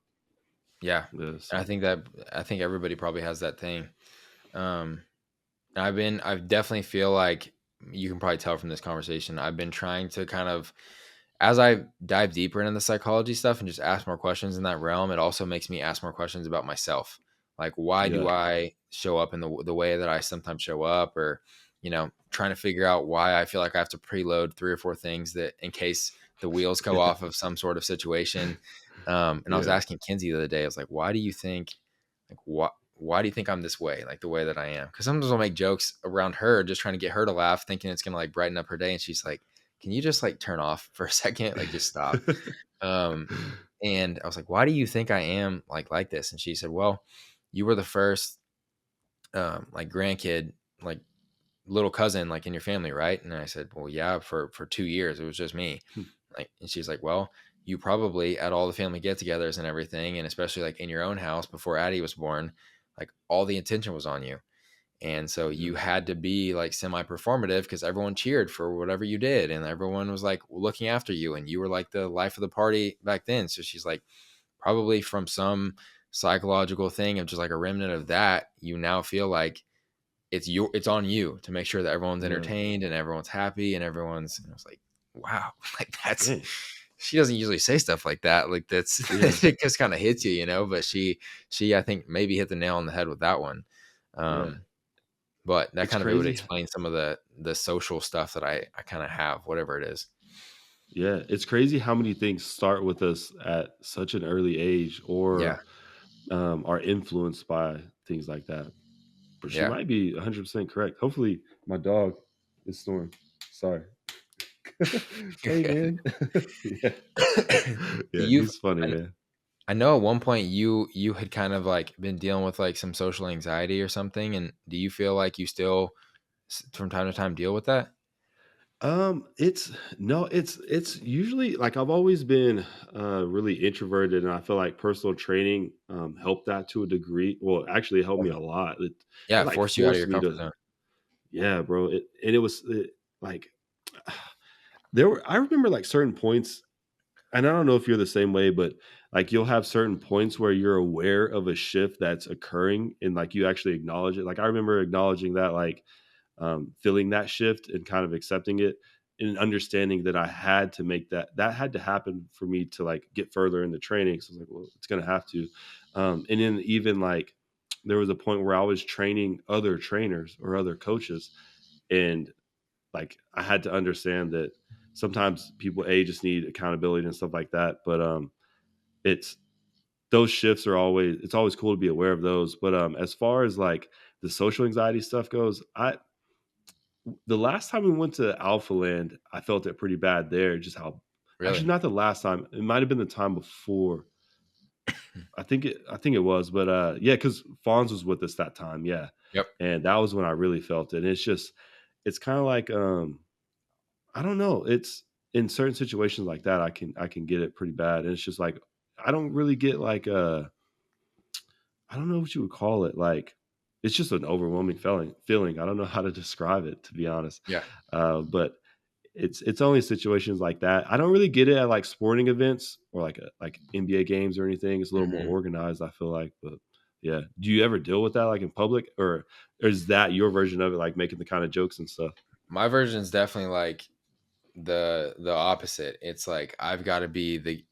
Yeah. Yeah. And So I think everybody probably has that thing. Um, I definitely feel like you can probably tell from this conversation. I've been trying to kind of, as I dive deeper into the psychology stuff and just ask more questions in that realm, it also makes me ask more questions about myself. Like, why yeah, do I show up in the way that I sometimes show up, or, trying to figure out why I feel like I have to preload 3 or 4 things that in case the wheels go yeah, off of some sort of situation. And I was yeah, asking Kinsey the other day, I was like, why do you think, like, why do you think I'm this way, like the way that I am? Because sometimes I'll make jokes around her, just trying to get her to laugh, thinking it's gonna like brighten up her day, and she's like, "Can you just like turn off for a second, like just stop?" Um, and I was like, "Why do you think I am like this?" And she said, "Well, you were the first like grandkid, like little cousin, like in your family, right?" And I said, "Well, yeah, for 2 years it was just me." Like, and she's like, "Well, you probably at all the family get-togethers and everything, and especially like in your own house before Addie was born, like all the attention was on you." And so yeah, you had to be like semi performative because everyone cheered for whatever you did and everyone was like looking after you and you were like the life of the party back then. So she's like, probably from some psychological thing of just like a remnant of that, you now feel like it's on you to make sure that everyone's yeah. entertained and everyone's happy and and I was like, wow, like that's, Dang. she doesn't usually say stuff like that. Like that's, Yeah, it just kind of hits you, but she, I think maybe hit the nail on the head with that one. yeah. Um, but that It's kind of, it would crazy. explain some of the social stuff that I kind of have, whatever it is. Yeah, it's crazy how many things start with us at such an early age, Yeah. or are influenced by things like that. But she Yeah. might be 100% correct. Hopefully, my dog is snoring. Sorry. You're Hey, good. man. Yeah. Yeah, You've, he's funny, I, man. I know at one point you had kind of like been dealing with like some social anxiety or something. And do you feel like you still from time to time deal with that? It's no, it's usually like, I've always been really introverted, and I feel like personal training helped that to a degree. Well, actually it helped me a lot. It Yeah. like Force you out of forced your me comfort to, zone. yeah, bro. And it was like, there were, I remember like certain points, and I don't know if you're the same way, but like, you'll have certain points where you're aware of a shift that's occurring and like you actually acknowledge it. Like, I remember acknowledging that, like, feeling that shift and kind of accepting it and understanding that I had to make that had to happen for me to like get further in the training. So I was like, well, it's gonna have to. And then even like, there was a point where I was training other trainers or other coaches, and like, I had to understand that sometimes people just need accountability and stuff like that. But it's those shifts are always, it's always cool to be aware of those. But as far as like the social anxiety stuff goes, I the last time we went to Alpha Land, I felt it pretty bad there. Just how, actually, Really? not the last time. It might have been the time before. I think it was, but yeah, because Fonz was with us that time, yeah, Yep. and that was when I really felt it. And it's just, it's kind of like, I don't know. It's in certain situations like that, I can get it pretty bad, and it's just like, I don't really get like, I don't know what you would call it. Like, it's just an overwhelming feeling. I don't know how to describe it, to be honest. Yeah. But it's only situations like that. I don't really get it at like sporting events or like like NBA games or anything. It's a little more Hmm. organized, I feel like. But yeah, do you ever deal with that like in public, or is that your version of it, like making the kind of jokes and stuff? My version is definitely like the opposite. It's like I've got to be the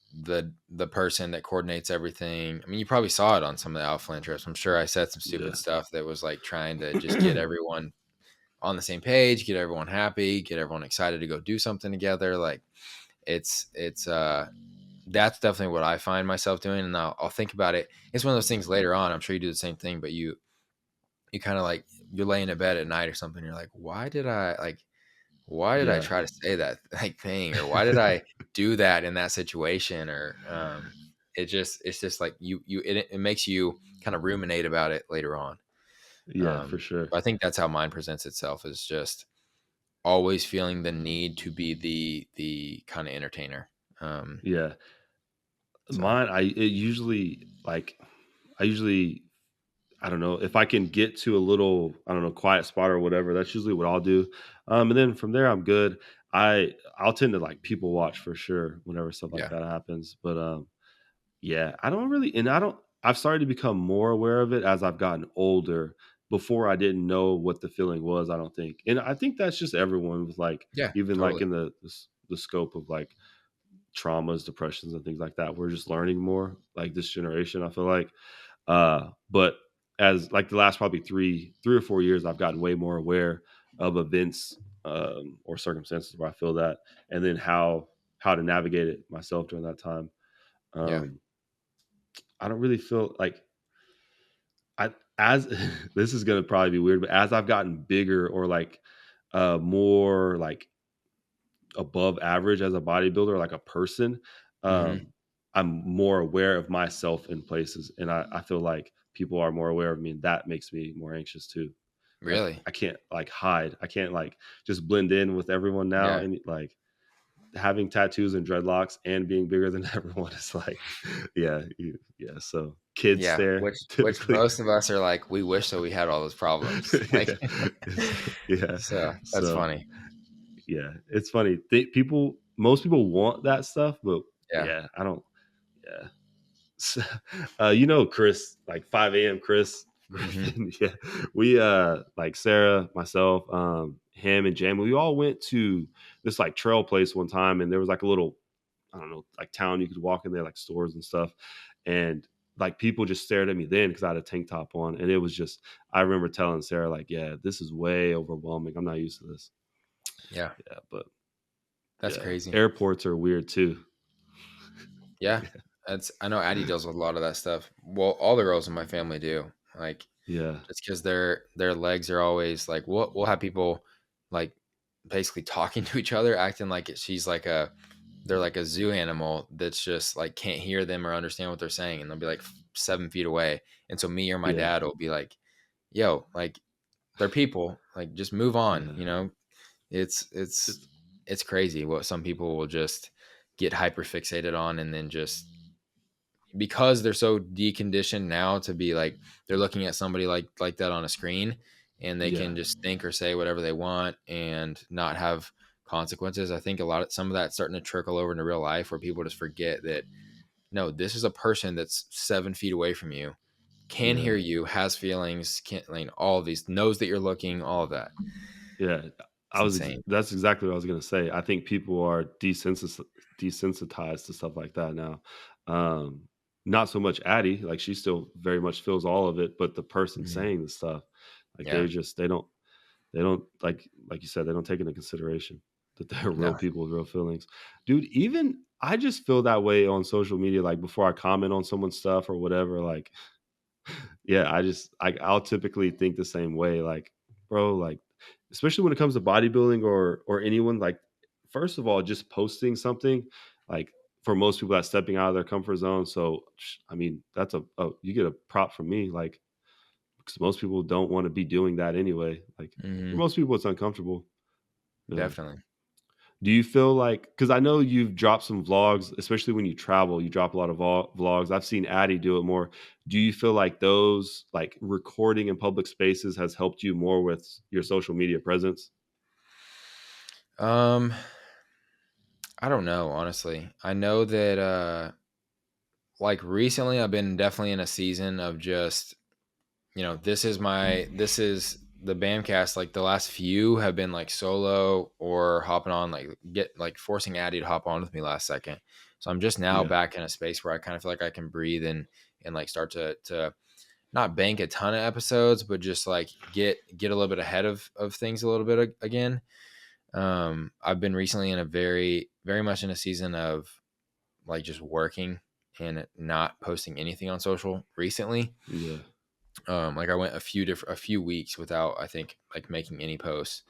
person that coordinates everything. I mean, you probably saw it on some of the Outland trips. I'm sure I said some stupid Yeah, stuff that was like trying to just get everyone on the same page, get everyone happy, get everyone excited to go do something together. Like it's that's definitely what I find myself doing, and I'll think about it. It's one of those things later on. I'm sure you do the same thing, but you kind of like you're laying in bed at night or something. You're like, why did I Yeah. try to say that like thing, or why did I do that in that situation, or it's just like it makes you kind of ruminate about it later on. Yeah, for sure. But I think that's how mine presents itself, is just always feeling the need to be the kind of entertainer. Um, Yeah. so Mine, I usually I don't know, if I can get to a little, I don't know, quiet spot or whatever, that's usually what I'll do. And then from there, I'm good. I'll tend to like people watch for sure whenever stuff like yeah, that happens. But yeah, I don't really, and I don't. I've started to become more aware of it as I've gotten older. Before I didn't know what the feeling was. I don't think, and I think that's just everyone with like, yeah, even like totally, in the scope of like traumas, depressions, and things like that. We're just learning more. Like this generation, I feel like. But as like the last probably three or 4 years, I've gotten way more aware of events or circumstances where I feel that, and then how to navigate it myself during that time. yeah, Um, I don't really feel like I as this is gonna probably be weird, but as I've gotten bigger or like more like above average as a bodybuilder, like a person, hmm, um, I'm more aware of myself in places, and I feel like people are more aware of me, and that makes me more anxious too. Like really, I can't like hide, I can't like just blend in with everyone now, yeah, and like having tattoos and dreadlocks and being bigger than everyone is like, yeah, yeah. So kids yeah. stare Which typically. most of us are like, we wish that we had all those problems. Like, Yeah, it's, yeah. so that's So funny. yeah, it's funny. Most people want that stuff, but Yeah. yeah, I don't. Yeah, so, Chris, like 5 a.m. Chris Hmm. Griffin. Yeah, we like Sarah, myself, him, and Jamie. We all went to this like trail place one time, and there was like a little, I don't know, like town you could walk in there, like stores and stuff, and like people just stared at me then because I had a tank top on, and it was just. I remember telling Sarah like, "Yeah, this is way overwhelming. I'm not used to this." Yeah, Yeah, but that's yeah, crazy. airports are weird too. Yeah, that's I know Addie deals with a lot of that stuff. Well, all the girls in my family do. Like, Yeah, just because their legs are always like, we'll have people like basically talking to each other, acting like she's like a they're like a zoo animal that's just like can't hear them or understand what they're saying, and they'll be like 7 feet away. And so me or my yeah, dad will be like, "Yo, like they're people. Like just move on." yeah. It's it's It's it's crazy what some people will just get hyper fixated on, and then just because they're so deconditioned now to be like they're looking at somebody like that on a screen, and they yeah, can just think or say whatever they want and not have consequences. I think some of that's starting to trickle over into real life, where people just forget that no, this is a person that's 7 feet away from you, can yeah. hear you, has feelings, can like all of these, knows that you're looking, all of that. Yeah, It's insane. that's exactly what I was gonna say. I think people are desensitized to stuff like that now. Um, Not so much Addie, like she still very much feels all of it, but the person Mhm. saying the stuff, like Yeah. they don't like you said, they don't take into consideration that they're real No. people with real feelings. Dude, even I just feel that way on social media, like before I comment on someone's stuff or whatever, like yeah, I'll typically think the same way. Like, bro, like, especially when it comes to bodybuilding or anyone, like, first of all, just posting something, like for most people that's stepping out of their comfort zone. So I mean, that's you get a prop from me, like, because most people don't want to be doing that anyway. Like for Hmm. most people, it's uncomfortable. Yeah. Definitely. Do you feel like because I know you've dropped some vlogs, especially when you travel, you drop a lot of vlogs. I've seen Addie do it more. Do you feel like those, like recording in public spaces, has helped you more with your social media presence? Um, I don't know, honestly. I know that like recently I've been definitely in a season of just, this is the Bamcast, like the last few have been like solo or hopping on, like get like forcing Addie to hop on with me last second. So I'm just now Yeah, back in a space where I kind of feel like I can breathe and like start to not bank a ton of episodes, but just like get a little bit ahead of things a little bit again. I've been recently in a very much in a season of like just working and not posting anything on social recently. Yeah. Like I went a few weeks without, I think, like making any posts,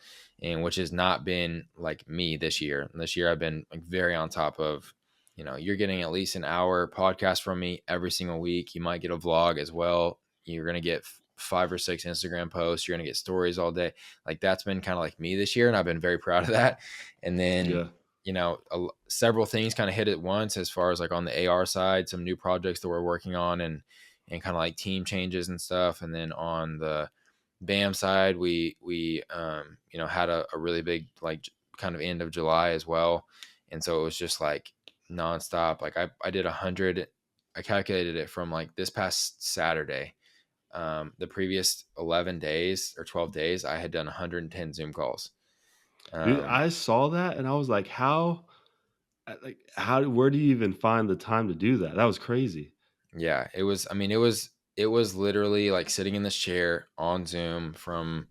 and which has not been like me this year. This year I've been like very on top of, you're getting at least an hour podcast from me every single week. You might get a vlog as well. You're gonna get 5 or 6 Instagram posts. You're gonna get stories all day. Like that's been kind of like me this year, and I've been very proud of that. And then Yeah. several things kind of hit at once as far as like on the AR side, some new projects that we're working on, and kind of like team changes and stuff. And then on the BAM side, we had a really big like kind of end of July as well, and so it was just like nonstop. Like I did 100. I calculated it from like this past Saturday. The previous 11 days or 12 days, I had done 110 Zoom calls. Dude, Um, I saw that and I was like, how where do you even find the time to do that? That was crazy. yeah, it was. I mean, it was literally like sitting in this chair on Zoom from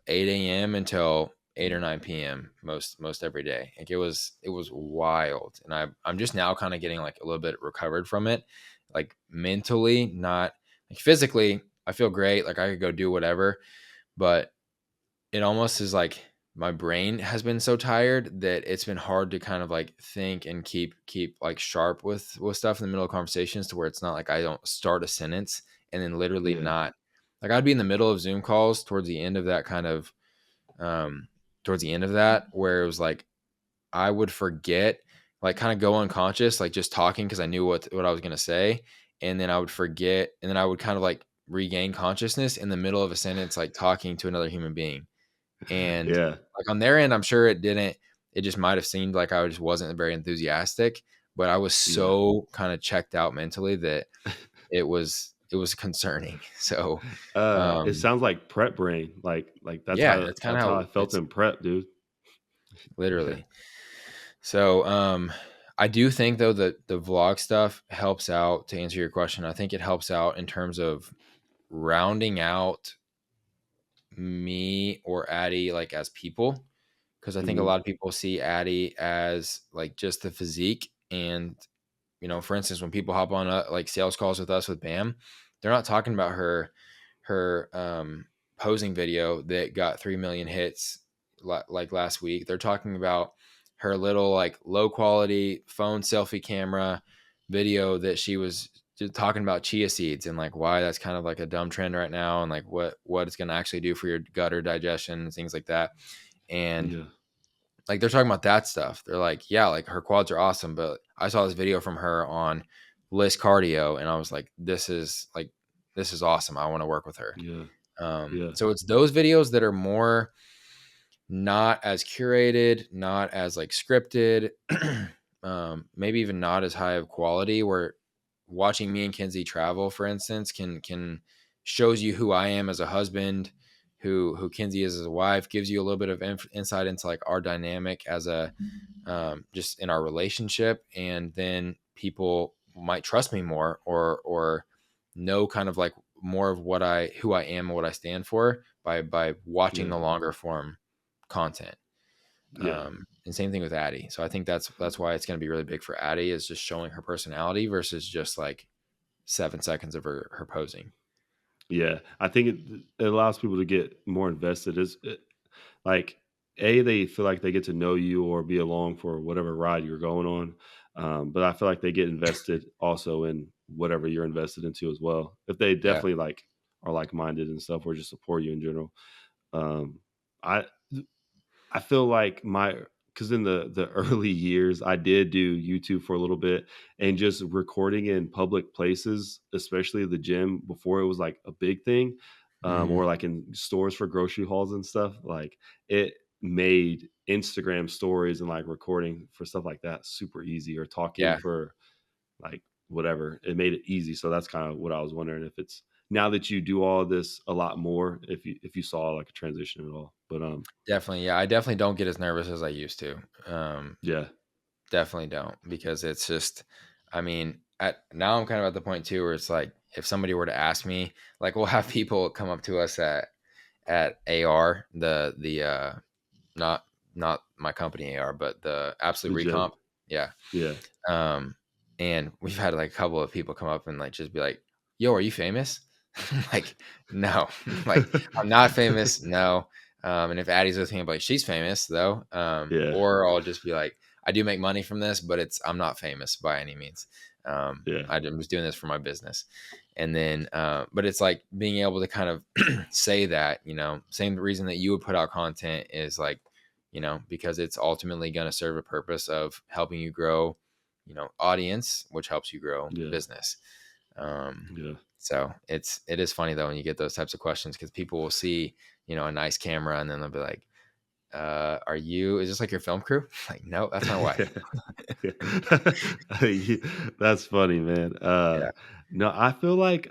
8 a.m. until 8 or 9 p.m. most every day. Like it was wild. And I'm just now kind of getting like a little bit recovered from it. Like mentally, not like physically, I feel great. Like I could go do whatever, but it almost is like my brain has been so tired that it's been hard to kind of like think and keep like sharp with stuff in the middle of conversations, to where it's not like I don't start a sentence and then literally Yeah. not, like I'd be in the middle of Zoom calls towards the end of that kind of um, towards the end of that, where it was like I would forget, like kind of go unconscious, like just talking because I knew what I was gonna say, and then I would forget, and then I would kind of like regain consciousness in the middle of a sentence, like talking to another human being, and Yeah. like on their end, I'm sure it didn't. It just might have seemed like I just wasn't very enthusiastic, but I was Yeah. so kind of checked out mentally that it was concerning. So, It um, sounds like prep brain. That's yeah, that's kind of that's how how I felt it's in prep, dude. Yeah. literally. So, I do think though that the vlog stuff helps out. To answer your question, I think it helps out in terms of rounding out me or Addie like as people, because I think a Mhm. lot of people see Addie as like just the physique. And for instance, when people hop on like sales calls with us with Bam, they're not talking about her posing video that got 3 million hits like last week. They're talking about her little like low quality phone selfie camera video that she was just talking about chia seeds and like why that's kind of like a dumb trend right now, and like what it's going to actually do for your gut or digestion and things like that. And Yeah. like they're talking about that stuff. They're like, yeah, like her quads are awesome, but I saw this video from her on list cardio, and I was like, this is awesome. I want to work with her. Yeah. Yeah. So it's those videos that are more not as curated, not as like scripted, maybe even not as high of quality. Where watching me and Kinsey travel, for instance, can shows you who I am as a husband, who Kinsey is as a wife, gives you a little bit of insight into like our dynamic as a just in our relationship, and then people might trust me more, or know kind of like more of who I am and what I stand for by watching Yeah. the longer form content. Yeah. And same thing with Addie. So I think that's why it's going to be really big for Addie, is just showing her personality versus just like 7 seconds of her posing. Yeah. I think it allows people to get more invested. Like a they feel like they get to know you or be along for whatever ride you're going on, but I feel like they get invested also in whatever you're invested into as well, if they Yeah, definitely like are like-minded and stuff or just support you in general. Um i I feel like because in the early years, I did do YouTube for a little bit, and just recording in public places, especially the gym before it was like a big thing, hmm or like in stores for grocery hauls and stuff. Like it made Instagram stories and like recording for stuff like that super easy, or talking yeah, for like whatever. It made it easy. So that's kind of what I was wondering, if it's now that you do all of this a lot more, if you saw like a transition at all. But definitely. Yeah, I definitely don't get as nervous as I used to. Um, yeah. Definitely don't, because it's just, I mean, at now I'm kind of at the point too where it's like if somebody were to ask me, like we'll have people come up to us at AR, the not not my company AR, but the Absolute The gym. Recomp. Yeah. Yeah. Um, and we've had like a couple of people come up and like just be like, "Yo, are you famous?" I'm like, no, like I'm not famous. No. And if Addie's with me, I'm like, she's famous though. Yeah. Or I'll just be like, I do make money from this, but I'm not famous by any means. Yeah. I'm just doing this for my business. And then, but it's like being able to kind of say that, same reason that you would put out content is like, because it's ultimately going to serve a purpose of helping you grow, audience, which helps you grow Yeah. business. Um, Yeah. so it is funny though when you get those types of questions because people will see, a nice camera and then they'll be like, is this like your film crew? Like, no, that's my wife. That's funny, man. Yeah. No, I feel like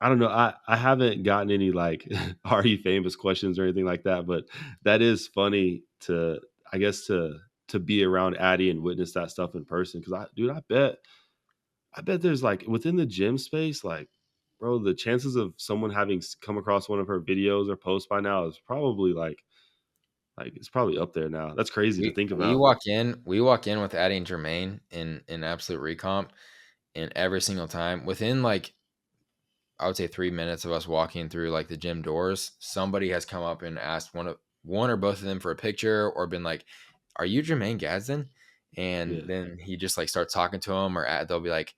I don't know. I haven't gotten any like are you famous questions or anything like that, but that is funny to I guess to be around Addie and witness that stuff in person. Cause dude, I bet there's like within the gym space, like, bro, the chances of someone having come across one of her videos or posts by now is probably like it's probably up there now. That's crazy to We think we about. walk in with adding Jermaine in absolute recomp and every single time within like I would say 3 minutes of us walking through like the gym doors, somebody has come up and asked one or both of them for a picture or been like, "Are you Jermaine Gadsden?" And Yeah. then he just like starts talking to him, or they'll be like,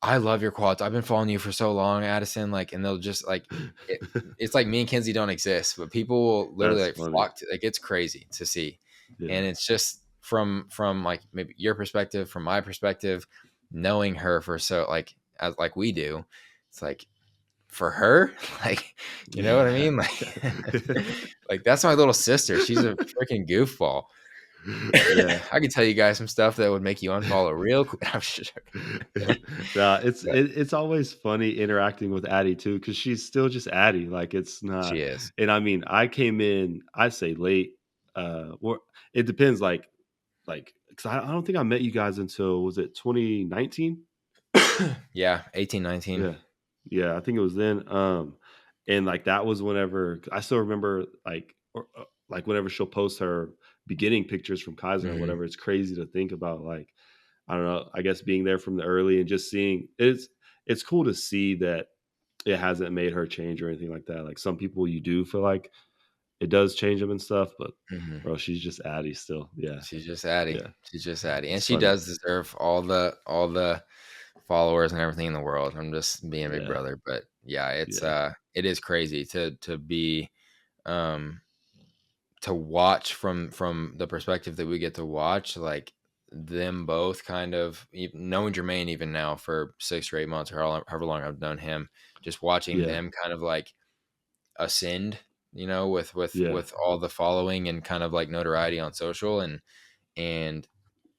"I love your quads. I've been following you for so long, Addison." Like, and they'll just like, it, it's like me and Kenzie don't exist, but people will literally That's like funny. flock to. Like, it's crazy to see, Yeah. and it's just from like maybe your perspective, from my perspective, knowing her for so like as like we do, it's like for her, like, you know what I Yeah. mean? Like, like that's my little sister. She's a freaking goofball. Yeah. I could tell you guys some stuff that would make you unfollow real quick. I'm just joking. Nah, But it's always funny interacting with Addie too, because she's still just Addie. Like it's she not, is. and I mean, I came in, I say late, or it depends. Like, because I don't think I met you guys until was it 2019? Yeah, 18, 19. Yeah. Yeah, I think it was then, and, like, that was whenever I still remember, like, whenever she'll post her beginning pictures from Kaizen or Mhm, whatever, it's crazy to think about, like, I don't know, I guess being there from the early and just seeing it's cool to see that it hasn't made her change or anything like that, like, some people you do feel like it does change them and stuff, but, mhm. bro, she's just Addie still. Yeah, She's just Addie. yeah, She's just Addie, and it's she funny. does deserve all the followers and everything in the world. I'm just being a big Yeah, brother, but yeah, yeah, it is crazy to be um to watch from the perspective that we get to watch, like them both kind of knowing Jermaine even now for 6 or 8 months or however long I've known him, just watching yeah, them kind of like ascend, with yeah, with all the following and kind of like notoriety on social and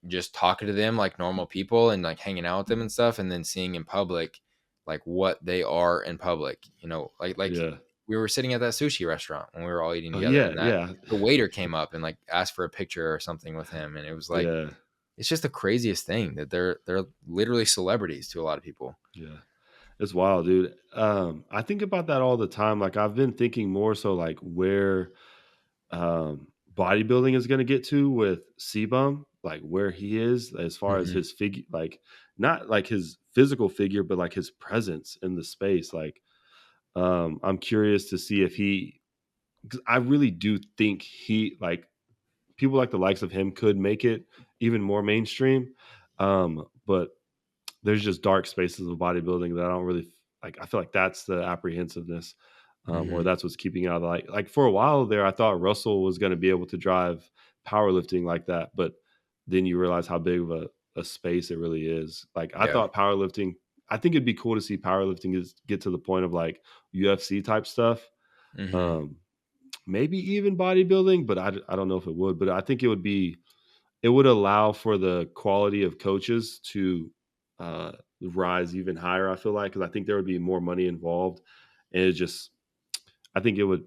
just talking to them like normal people and like hanging out with them and stuff, and then seeing in public like what they are in public, like yeah. we were sitting at that sushi restaurant when we were all eating Oh, together, yeah, and that yeah, the waiter came up and like asked for a picture or something with him, and it was like yeah. it's just the craziest thing that they're literally celebrities to a lot of people. Yeah. It's wild, dude. I think about that all the time. Like I've been thinking more so like where bodybuilding is gonna get to with Sebum, like where he is as far as Hmm. his figure, like not like his physical figure, but like his presence in the space. Like I'm curious to see if he, because I really do think he like people like the likes of him could make it even more mainstream. But there's just dark spaces of bodybuilding that I don't really like. I feel like that's the apprehensiveness, or Hmm. that's what's keeping out of the light. Like for a while there, I thought Russell was going to be able to drive powerlifting like that, but then you realize how big of a space it really is. Like I Yeah. thought powerlifting. I think it'd be cool to see powerlifting get to the point of like UFC type stuff. Hmm. Um, maybe even bodybuilding, but I don't know if it would. But I think it would allow for the quality of coaches to uh, rise even higher. I feel like because I think there would be more money involved, and it just I think it would.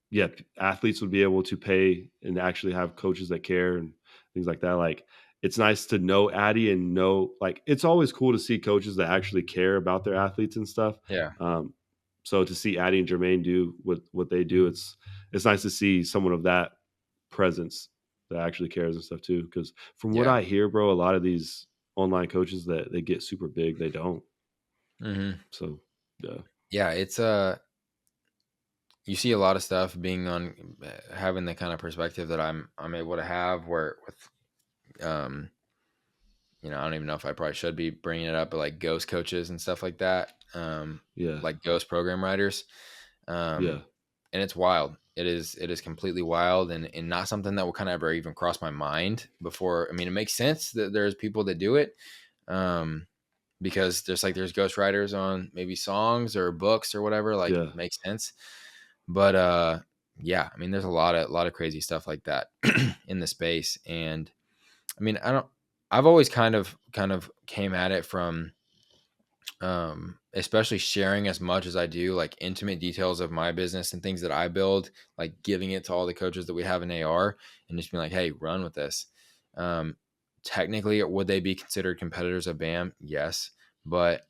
Yeah, athletes would be able to pay and actually have coaches that care and things like that. Like it's nice to know Addie and know like it's always cool to see coaches that actually care about their athletes and stuff. Yeah. Um, so to see Addie and Jermaine do what they do, it's nice to see someone of that presence that actually cares and stuff too. Because from what Yeah. I hear, bro, a lot of these online coaches that they get super big, they don't. Hmm. So yeah, Yeah. It's you see a lot of stuff being on having the kind of perspective that I'm able to have where with um I don't even know if I probably should be bringing it up, but like ghost coaches and stuff like that, yeah, like ghost program writers, yeah, and it's wild. It is completely wild and not something that will kind of ever even cross my mind before. I mean, it makes sense that there's people that do it, um, because there's ghost writers on maybe songs or books or whatever. Like yeah, makes sense, but yeah, I mean, there's a lot of crazy stuff like that in the space, and I mean, I've always kind of came at it from especially sharing as much as I do, like intimate details of my business and things that I build, like giving it to all the coaches that we have in AR and just being like, hey, run with this. Um, Technically, would they be considered competitors of BAM? Yes, but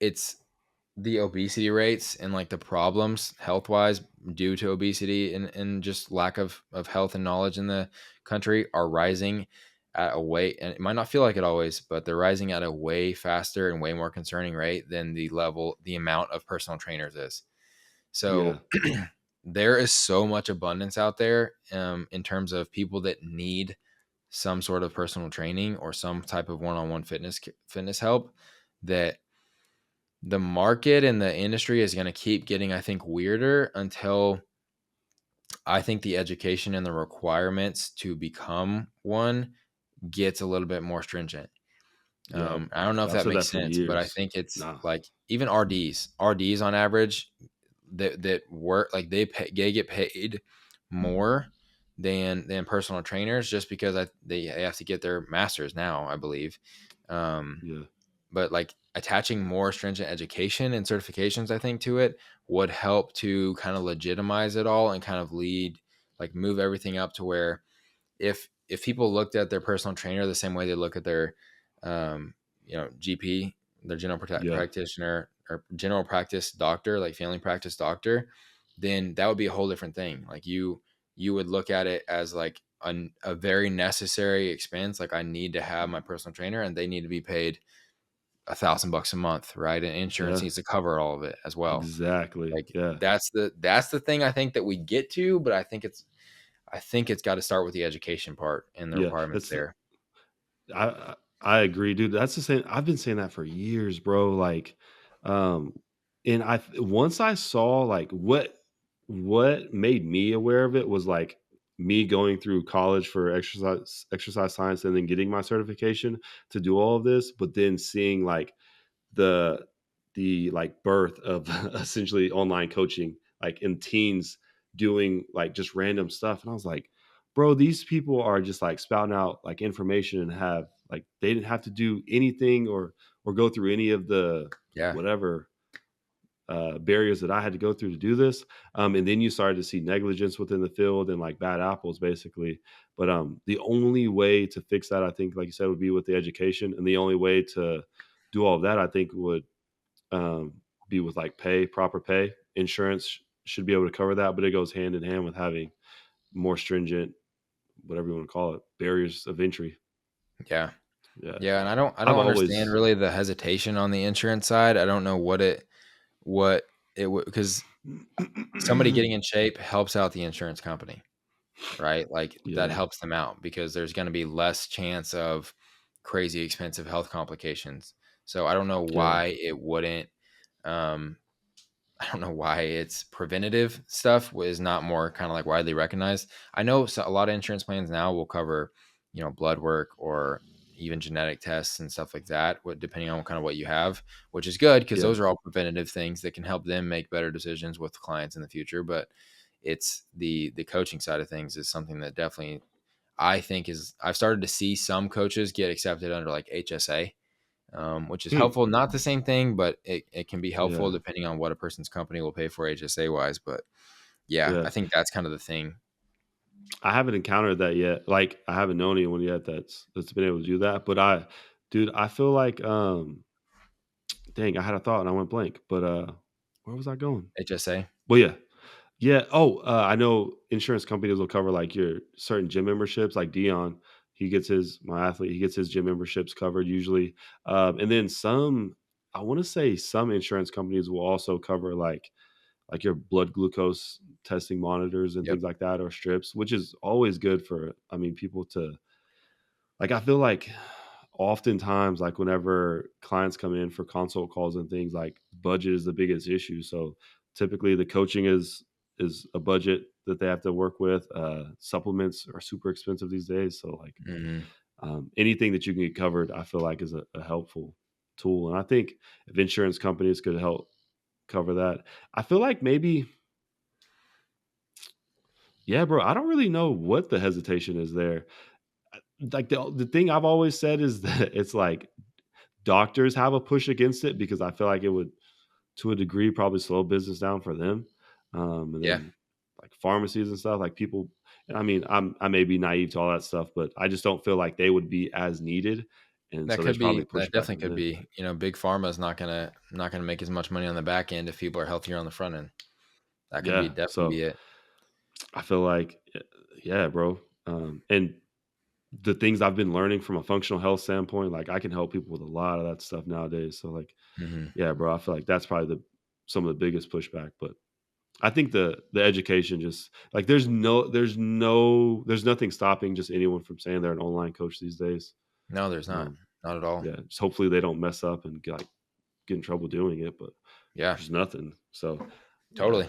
it's the obesity rates and like the problems health wise due to obesity and just lack of health and knowledge in the country are rising at a way, and it might not feel like it always, but they're rising at a way faster and way more concerning rate than the amount of personal trainers is. yeah, So there is so much abundance out there, in terms of people that need some sort of personal training or some type of one-on-one fitness help, that the market and the industry is going to keep getting, I think, weirder until I think the education and the requirements to become one gets a little bit more stringent. yeah. I don't know if I've that said that makes for sense, but I years. think it's Nah, like even RDs on average that work, like they get paid more than personal trainers just because they have to get their masters now, I believe. Um, yeah, but like attaching more stringent education and certifications, I think, to it would help to kind of legitimize it all and kind of like move everything up to where if people looked at their personal trainer the same way they look at their GP, their yeah, practitioner or general practice doctor, like family practice doctor, then that would be a whole different thing. Like you would look at it as like a very necessary expense. Like I need to have my personal trainer and they need to be paid $1,000 a month, right? And insurance yeah. needs to cover all of it as well. Exactly. Like Yeah, that's the thing I think that we get to, but I think it's got to start with the education part and the yeah. requirements That's there. I agree, dude. That's the same. I've been saying that for years, bro. Like, um, and once I saw like what made me aware of it was like me going through college for exercise science and then getting my certification to do all of this, but then seeing like the like birth of essentially online coaching like in teens doing like just random stuff and I was like, bro, these people are just like spouting out like information and have like they didn't have to do anything or go through any of the Yeah. whatever barriers that I had to go through to do this. And then you started to see negligence within the field and like bad apples, basically. But the only way to fix that, I think, like you said, would be with the education, and the only way to do all of that, I think, would be with like proper pay. Insurance should be able to cover that, but it goes hand in hand with having more stringent, whatever you want to call it, barriers of entry. Yeah. Yeah, Yeah, and I don't I've understand always, really the hesitation on the insurance side. I don't know what it would, because somebody getting in shape helps out the insurance company, right? Like that yeah, helps them out because there's going to be less chance of crazy expensive health complications. So I don't know yeah, why it wouldn't um I don't know why it's preventative stuff is not more kind of like widely recognized. I know a lot of insurance plans now will cover, blood work or even genetic tests and stuff like that, depending on kind of what you have, which is good because yeah. those are all preventative things that can help them make better decisions with clients in the future. But it's the coaching side of things is something that definitely I think is I've started to see some coaches get accepted under like HSA, which is Hmm. helpful. Not the same thing, but it can be helpful Yeah, depending on what a person's company will pay for HSA wise. But yeah, yeah. I think that's kind of the thing. I haven't encountered that yet. Like, I haven't known anyone yet that's been able to do that. But dude, I feel like, dang, I had a thought and I went blank. But where was I going? HSA. Well, yeah, Yeah. Oh, I know insurance companies will cover like your certain gym memberships, like Dion. He gets his my athlete. He gets his gym memberships covered usually, and then some. I want to say some insurance companies will also cover like your blood glucose testing monitors and Yep. things like that, or strips, which is always good for. I mean, people to like. I feel like oftentimes, like whenever clients come in for consult calls and things, like budget is the biggest issue. So typically the coaching is a budget that they have to work with. Supplements are super expensive these days. So like Hmm. anything that you can get covered, I feel like is a helpful tool. And I think if insurance companies could help cover that, I feel like maybe, yeah, bro, I don't really know what the hesitation is there. Like the thing I've always said is that it's like doctors have a push against it because I feel like it would, to a degree, probably slow business down for them. And Yeah, then like pharmacies and stuff, like people. I mean, I may be naive to all that stuff, but I just don't feel like they would be as needed, and that so could there's probably be. That pushback definitely from could them. be. Big pharma is not gonna make as much money on the back end if people are healthier on the front end. That could be Yeah, definitely be so it. I feel like, yeah, bro. And the things I've been learning from a functional health standpoint, like I can help people with a lot of that stuff nowadays. So like, Hmm. yeah, bro, I feel like that's probably the some of the biggest pushback. But I think the education just like there's nothing stopping just anyone from saying they're an online coach these days. No, there's not. Um, Not at all. yeah, just hopefully they don't mess up and get in trouble doing it. But Yeah, there's nothing. So yeah, totally,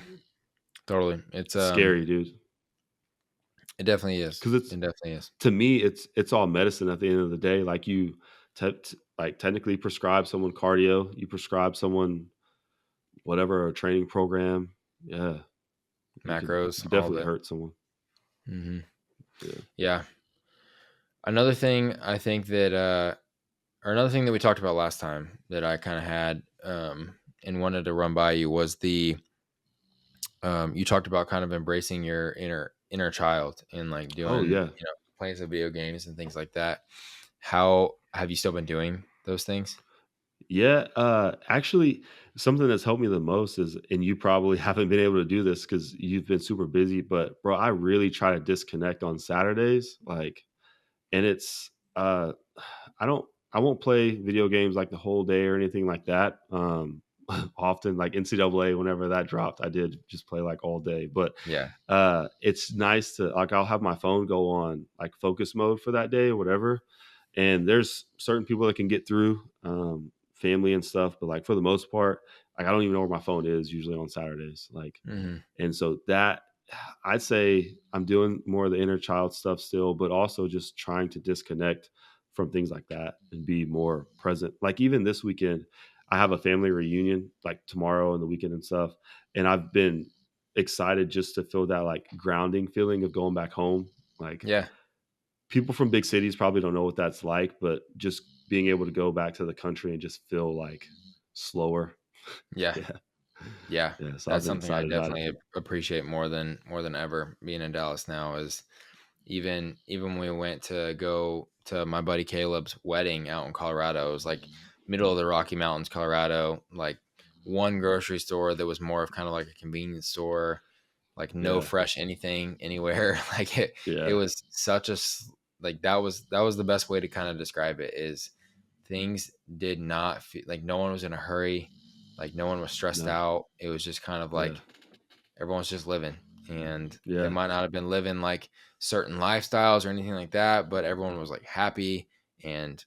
totally. It's it's scary, dude. it definitely is. Because it's It definitely is. to me, it's all medicine at the end of the day. Like you, like technically prescribe someone cardio, you prescribe someone whatever a training program. Yeah, you Macros, could all definitely the. hurt someone. Hmm. Yeah. Yeah. Another thing I think that, or another thing that we talked about last time that I kind of had, and wanted to run by you was you talked about kind of embracing your inner child and like Oh doing, yeah. playing some video games and things like that. How have you still been doing those things? Yeah, actually, something that's helped me the most is, and you probably haven't been able to do this because you've been super busy, but bro, I really try to disconnect on Saturdays. Like, and it's, I don't, I won't play video games like the whole day or anything like that. Often like NCAA, whenever that dropped, I did just play like all day. But Yeah. it's nice to like I'll have my phone go on like focus mode for that day or whatever. And there's certain people that can get through family and stuff, but like for the most part, like I don't even know where my phone is usually on Saturdays. Like, Hmm. and so that I'd say I'm doing more of the inner child stuff still, but also just trying to disconnect from things like that and be more present. Like even this weekend, I have a family reunion like tomorrow and the weekend and stuff. And I've been excited just to feel that like grounding feeling of going back home. Like Yeah. people from big cities probably don't know what that's like, but just being able to go back to the country and just feel like slower. Yeah. Yeah. Yeah. Yeah. So I've That's been something I excited about it. definitely appreciate more than ever being in Dallas now is even when we went to go to my buddy Caleb's wedding out in Colorado. It was like middle of the Rocky Mountains, Colorado, like one grocery store that was more of kind of like a convenience store, like no Yeah. fresh anything anywhere. Like it Yeah. was like that was the best way to kind of describe it is things did not feel like no one was in a hurry, like no one was stressed No. out. It was just kind of Yeah. like everyone's just living, and they Yeah. might not have been living like certain lifestyles or anything like that, but everyone was like happy and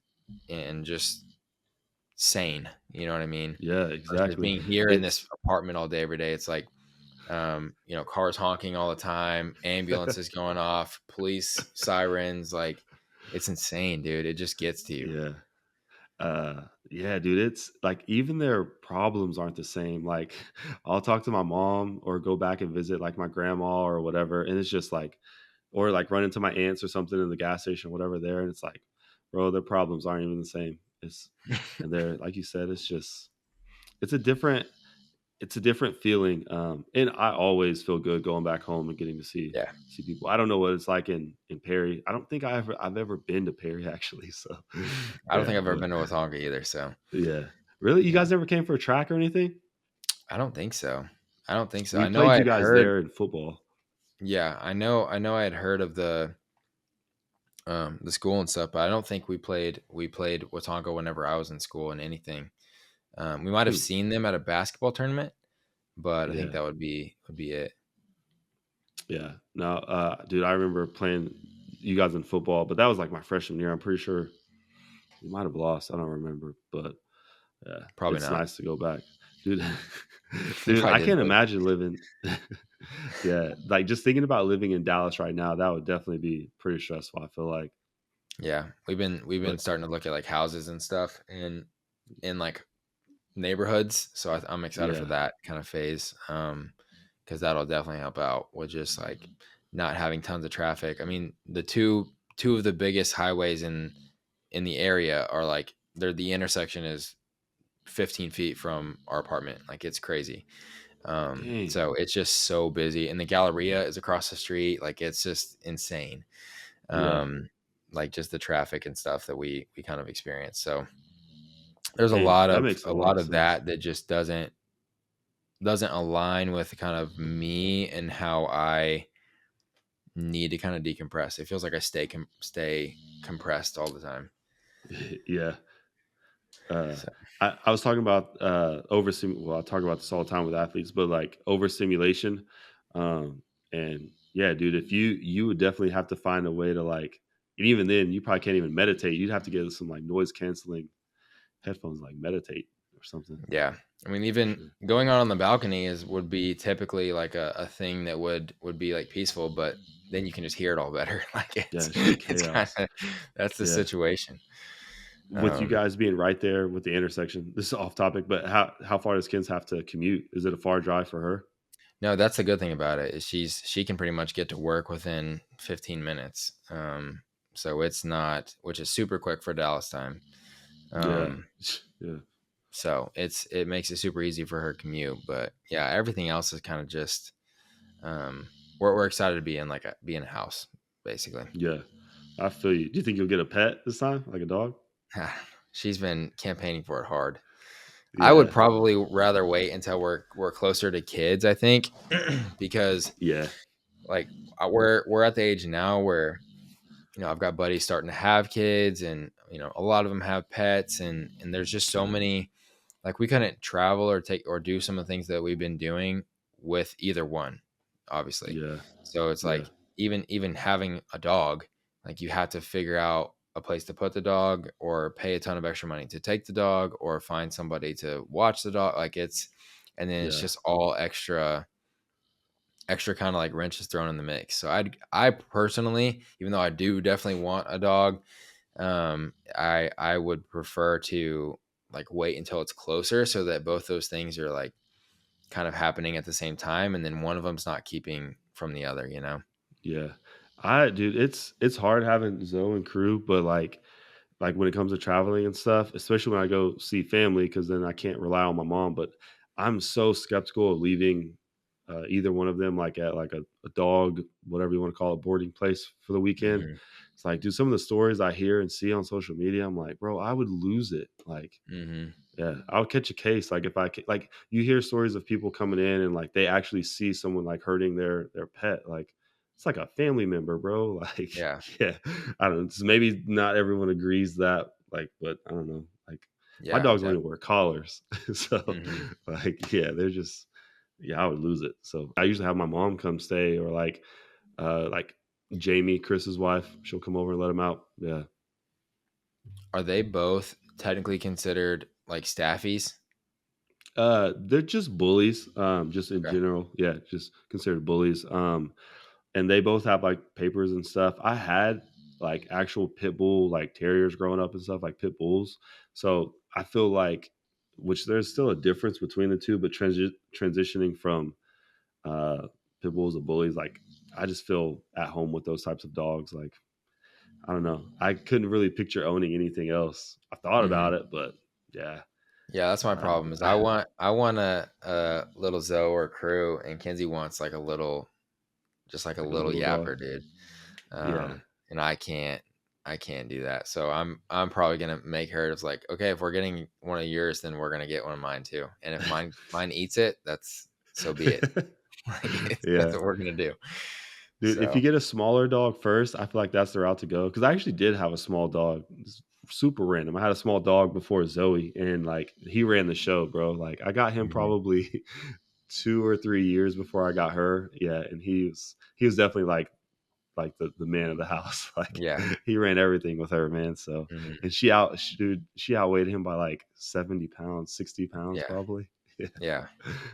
just sane. You know what I mean? Yeah. Versus Exactly. being here in this It's apartment all day every day. It's like cars honking all the time, ambulances going off, police sirens, like it's insane, dude. It just gets to you. yeah. Yeah, dude, it's like even their problems aren't the same. Like I'll talk to my mom or go back and visit like my grandma or whatever, and it's just like or like run into my aunts or something in the gas station, whatever there, and it's like, bro, their problems aren't even the same. It's and they're like you said, it's just it's a different it's a different feeling. And I always feel good going back home and getting to Yeah. see people. I don't know what it's like in Perry. I don't think I've ever been to Perry actually. So I don't think yeah, I've ever but been to Watonga either, so yeah. Really? You yeah. guys never came for a track or anything? I don't think so. I don't think so. We I know played I you had guys heard. there in football. Yeah, I know I had heard of the school and stuff, but I don't think we played Watonka whenever I was in school and anything. We might have Hmm. seen them at a basketball tournament, but I think Yeah. that would be it. Yeah. No, dude, I remember playing you guys in football, but that was like my freshman year. I'm pretty sure we might have lost. I don't remember, but yeah, Probably it's not. nice to go back, dude. You Dude, probably I didn't can't lose. imagine living. Yeah, like just thinking about living in Dallas right now, that would definitely be pretty stressful. I feel like, Yeah, we've been but starting to look at like houses and stuff in like neighborhoods. So I'm excited for yeah, that kind of phase. Because that'll definitely help out with just like not having tons of traffic. I mean, the two of the biggest highways in the area are like the intersection is 15 feet from our apartment. Like it's crazy. dang, So it's just so busy, and the Galleria is across the street. Like it's just insane. yeah, Um, like just the traffic and stuff that we kind of experience. So there's a dang, lot that of makes a a lot lot of of sense. that that just doesn't align with kind of me and how I need to kind of decompress. It feels like I stay compressed all the time. Yeah. Uh, So I was talking about well, I talk about this all the time with athletes, but like overstimulation. And yeah, dude, if you would definitely have to find a way to like, and even then, you probably can't even meditate. You'd have to get some like noise canceling headphones, like meditate or something yeah, I mean, for even sure. going out on the balcony would be typically like a thing that would be like peaceful, but then you can just hear it all better. Like Yeah, it's it's just it's kind chaos. of that's the Yeah. situation. With you Um, guys being right there with the intersection, this is off topic, but how far does Kins have to commute? Is it a far drive for her? no, that's the good thing about it is she can pretty much get to work within 15 minutes. So it's not, which is super quick for Dallas time. Yeah. Um, Yeah. so it makes it super easy for her commute. But yeah, everything else is kind of just um, we're excited to be in a house basically. Yeah. I feel you. Do you think you'll get a pet this time, like a dog? She's been campaigning for it hard. I would Yeah. probably rather wait until we're closer to kids. I think because Yeah. like we're at the age now where I've got buddies starting to have kids, and a lot of them have pets, and there's just so many. Like we couldn't travel or take or do some of the things that we've been doing with either one, obviously. Yeah. So it's Yeah. like even having a dog, like you have to figure out a place to put the dog or pay a ton of extra money to take the dog or find somebody to watch the dog. Like and then it's Yeah. just all extra kind of like wrenches thrown in the mix. So I personally, even though I do definitely want a dog, I would prefer to like wait until it's closer so that both those things are like kind of happening at the same time, and then one of them's not keeping from the other. Yeah. Dude, it's hard having Zoe and crew, but like when it comes to traveling and stuff, especially when I go see family, because then I can't rely on my mom. But I'm so skeptical of leaving either one of them like at like a dog, whatever you want to call it, boarding place for the weekend. Hmm. It's like, dude, some of the stories I hear and see on social media, I'm like, bro, I would lose it. Like, Hmm. yeah, I'll catch a case. Like if like you hear stories of people coming in and like they actually see someone like hurting their pet. Like it's like a family member, bro. Like Yeah. yeah, I don't know. It's maybe not everyone agrees that like, but I don't know. Like my Yeah. dogs don't even wear collars, so Hmm. like yeah, they're just yeah, I would lose it. So I usually have my mom come stay or like Jamie, Chris's wife, she'll come over and let him out. Yeah. Are they both technically considered like staffies? They're just bullies, just in Okay. general. Yeah, just considered bullies. And they both have like papers and stuff. I had like actual pit bull like terriers growing up and stuff like pit bulls. So I feel like, which there's still a difference between the two, but transitioning from pit bulls to bullies, like I just feel at home with those types of dogs. Like I don't know, I couldn't really picture owning anything else. I thought Hmm. about it, but yeah, Yeah, that's my uh, problem. Is I want a little Zoe or crew, and Kenzie wants like just like a like a little little dog. yapper, dude. Yeah. And I can't do that. So I'm probably gonna make her it's like, okay, if we're getting one of yours, then we're gonna get one of mine too. And if mine eats it, that's so be it. Like, that's Yeah. what we're gonna do. Dude, if So you get a smaller dog first, I feel like that's the route to go. Because I actually did have a small dog. It's super random. I had a small dog before Zoe, and like he ran the show, bro. Like I got him mhm, probably 2 or 3 years before I got her. Yeah, and he was definitely like the man of the house. Like yeah, he ran everything with her, man. So mhm, and dude, she outweighed him by like 70 pounds, 60 pounds yeah, probably. Yeah. yeah.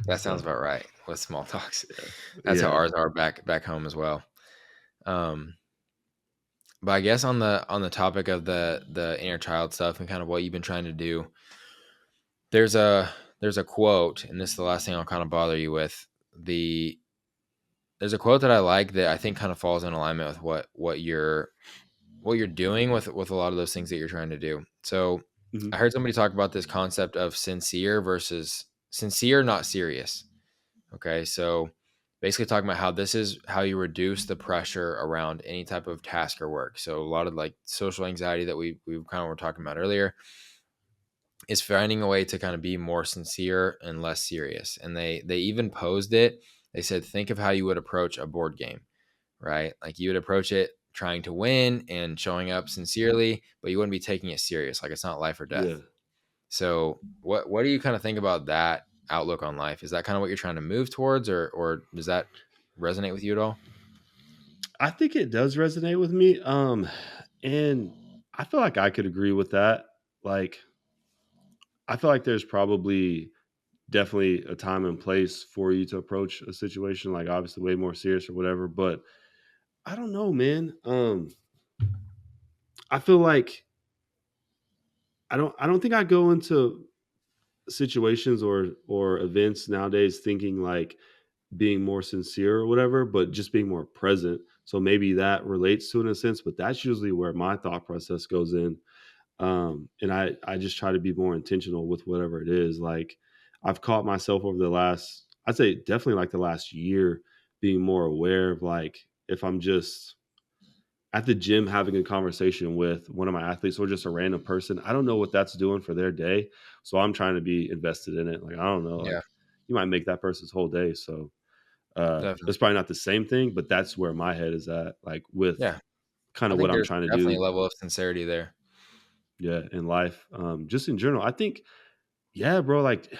That sounds So about right with small dogs. yeah. That's how Yeah. ours are back home as well. Um, but I guess on the topic of the inner child stuff and kind of what you've been trying to do, there's a there's a quote, and this is the last thing I'll kind of bother you with. There's a quote that I like that I think kind of falls in alignment with what you're doing with a lot of those things that you're trying to do. So Mhm. I heard somebody talk about this concept of sincere versus sincere, not serious. Okay. So basically talking about how this is how you reduce the pressure around any type of task or work. So a lot of like social anxiety that we kind of were talking about earlier is finding a way to kind of be more sincere and less serious. And they even posed it. They said, think of how you would approach a board game, right? Like you would approach it trying to win and showing up sincerely, but you wouldn't be taking it serious. Like it's not life or Yeah. death. So what do you kind of think about that outlook on life? Is that kind of what you're trying to move towards, or does that resonate with you at all? I think it does resonate with me. And I feel like I could agree with that. Like, I feel like there's probably definitely a time and place for you to approach a situation, like obviously way more serious or whatever. But I don't know, man. I feel like I don't think I go into situations or events nowadays thinking like being more sincere or whatever, but just being more present. So maybe that relates to it in a sense, but that's usually where my thought process goes in. And I just try to be more intentional with whatever it is. Like I've caught myself over the last, I'd say definitely like the last year, being more aware of like if I'm just at the gym having a conversation with one of my athletes or just a random person, I don't know what that's doing for their day. So I'm trying to be invested in it. Like I don't know, Yeah, like you might make that person's whole day. So definitely. it's probably not the same thing, but that's where my head is at, like with Yeah, kind I of what think I'm there's trying to definitely a do, level of sincerity there. yeah, in life. Just in general. I think, yeah, bro, like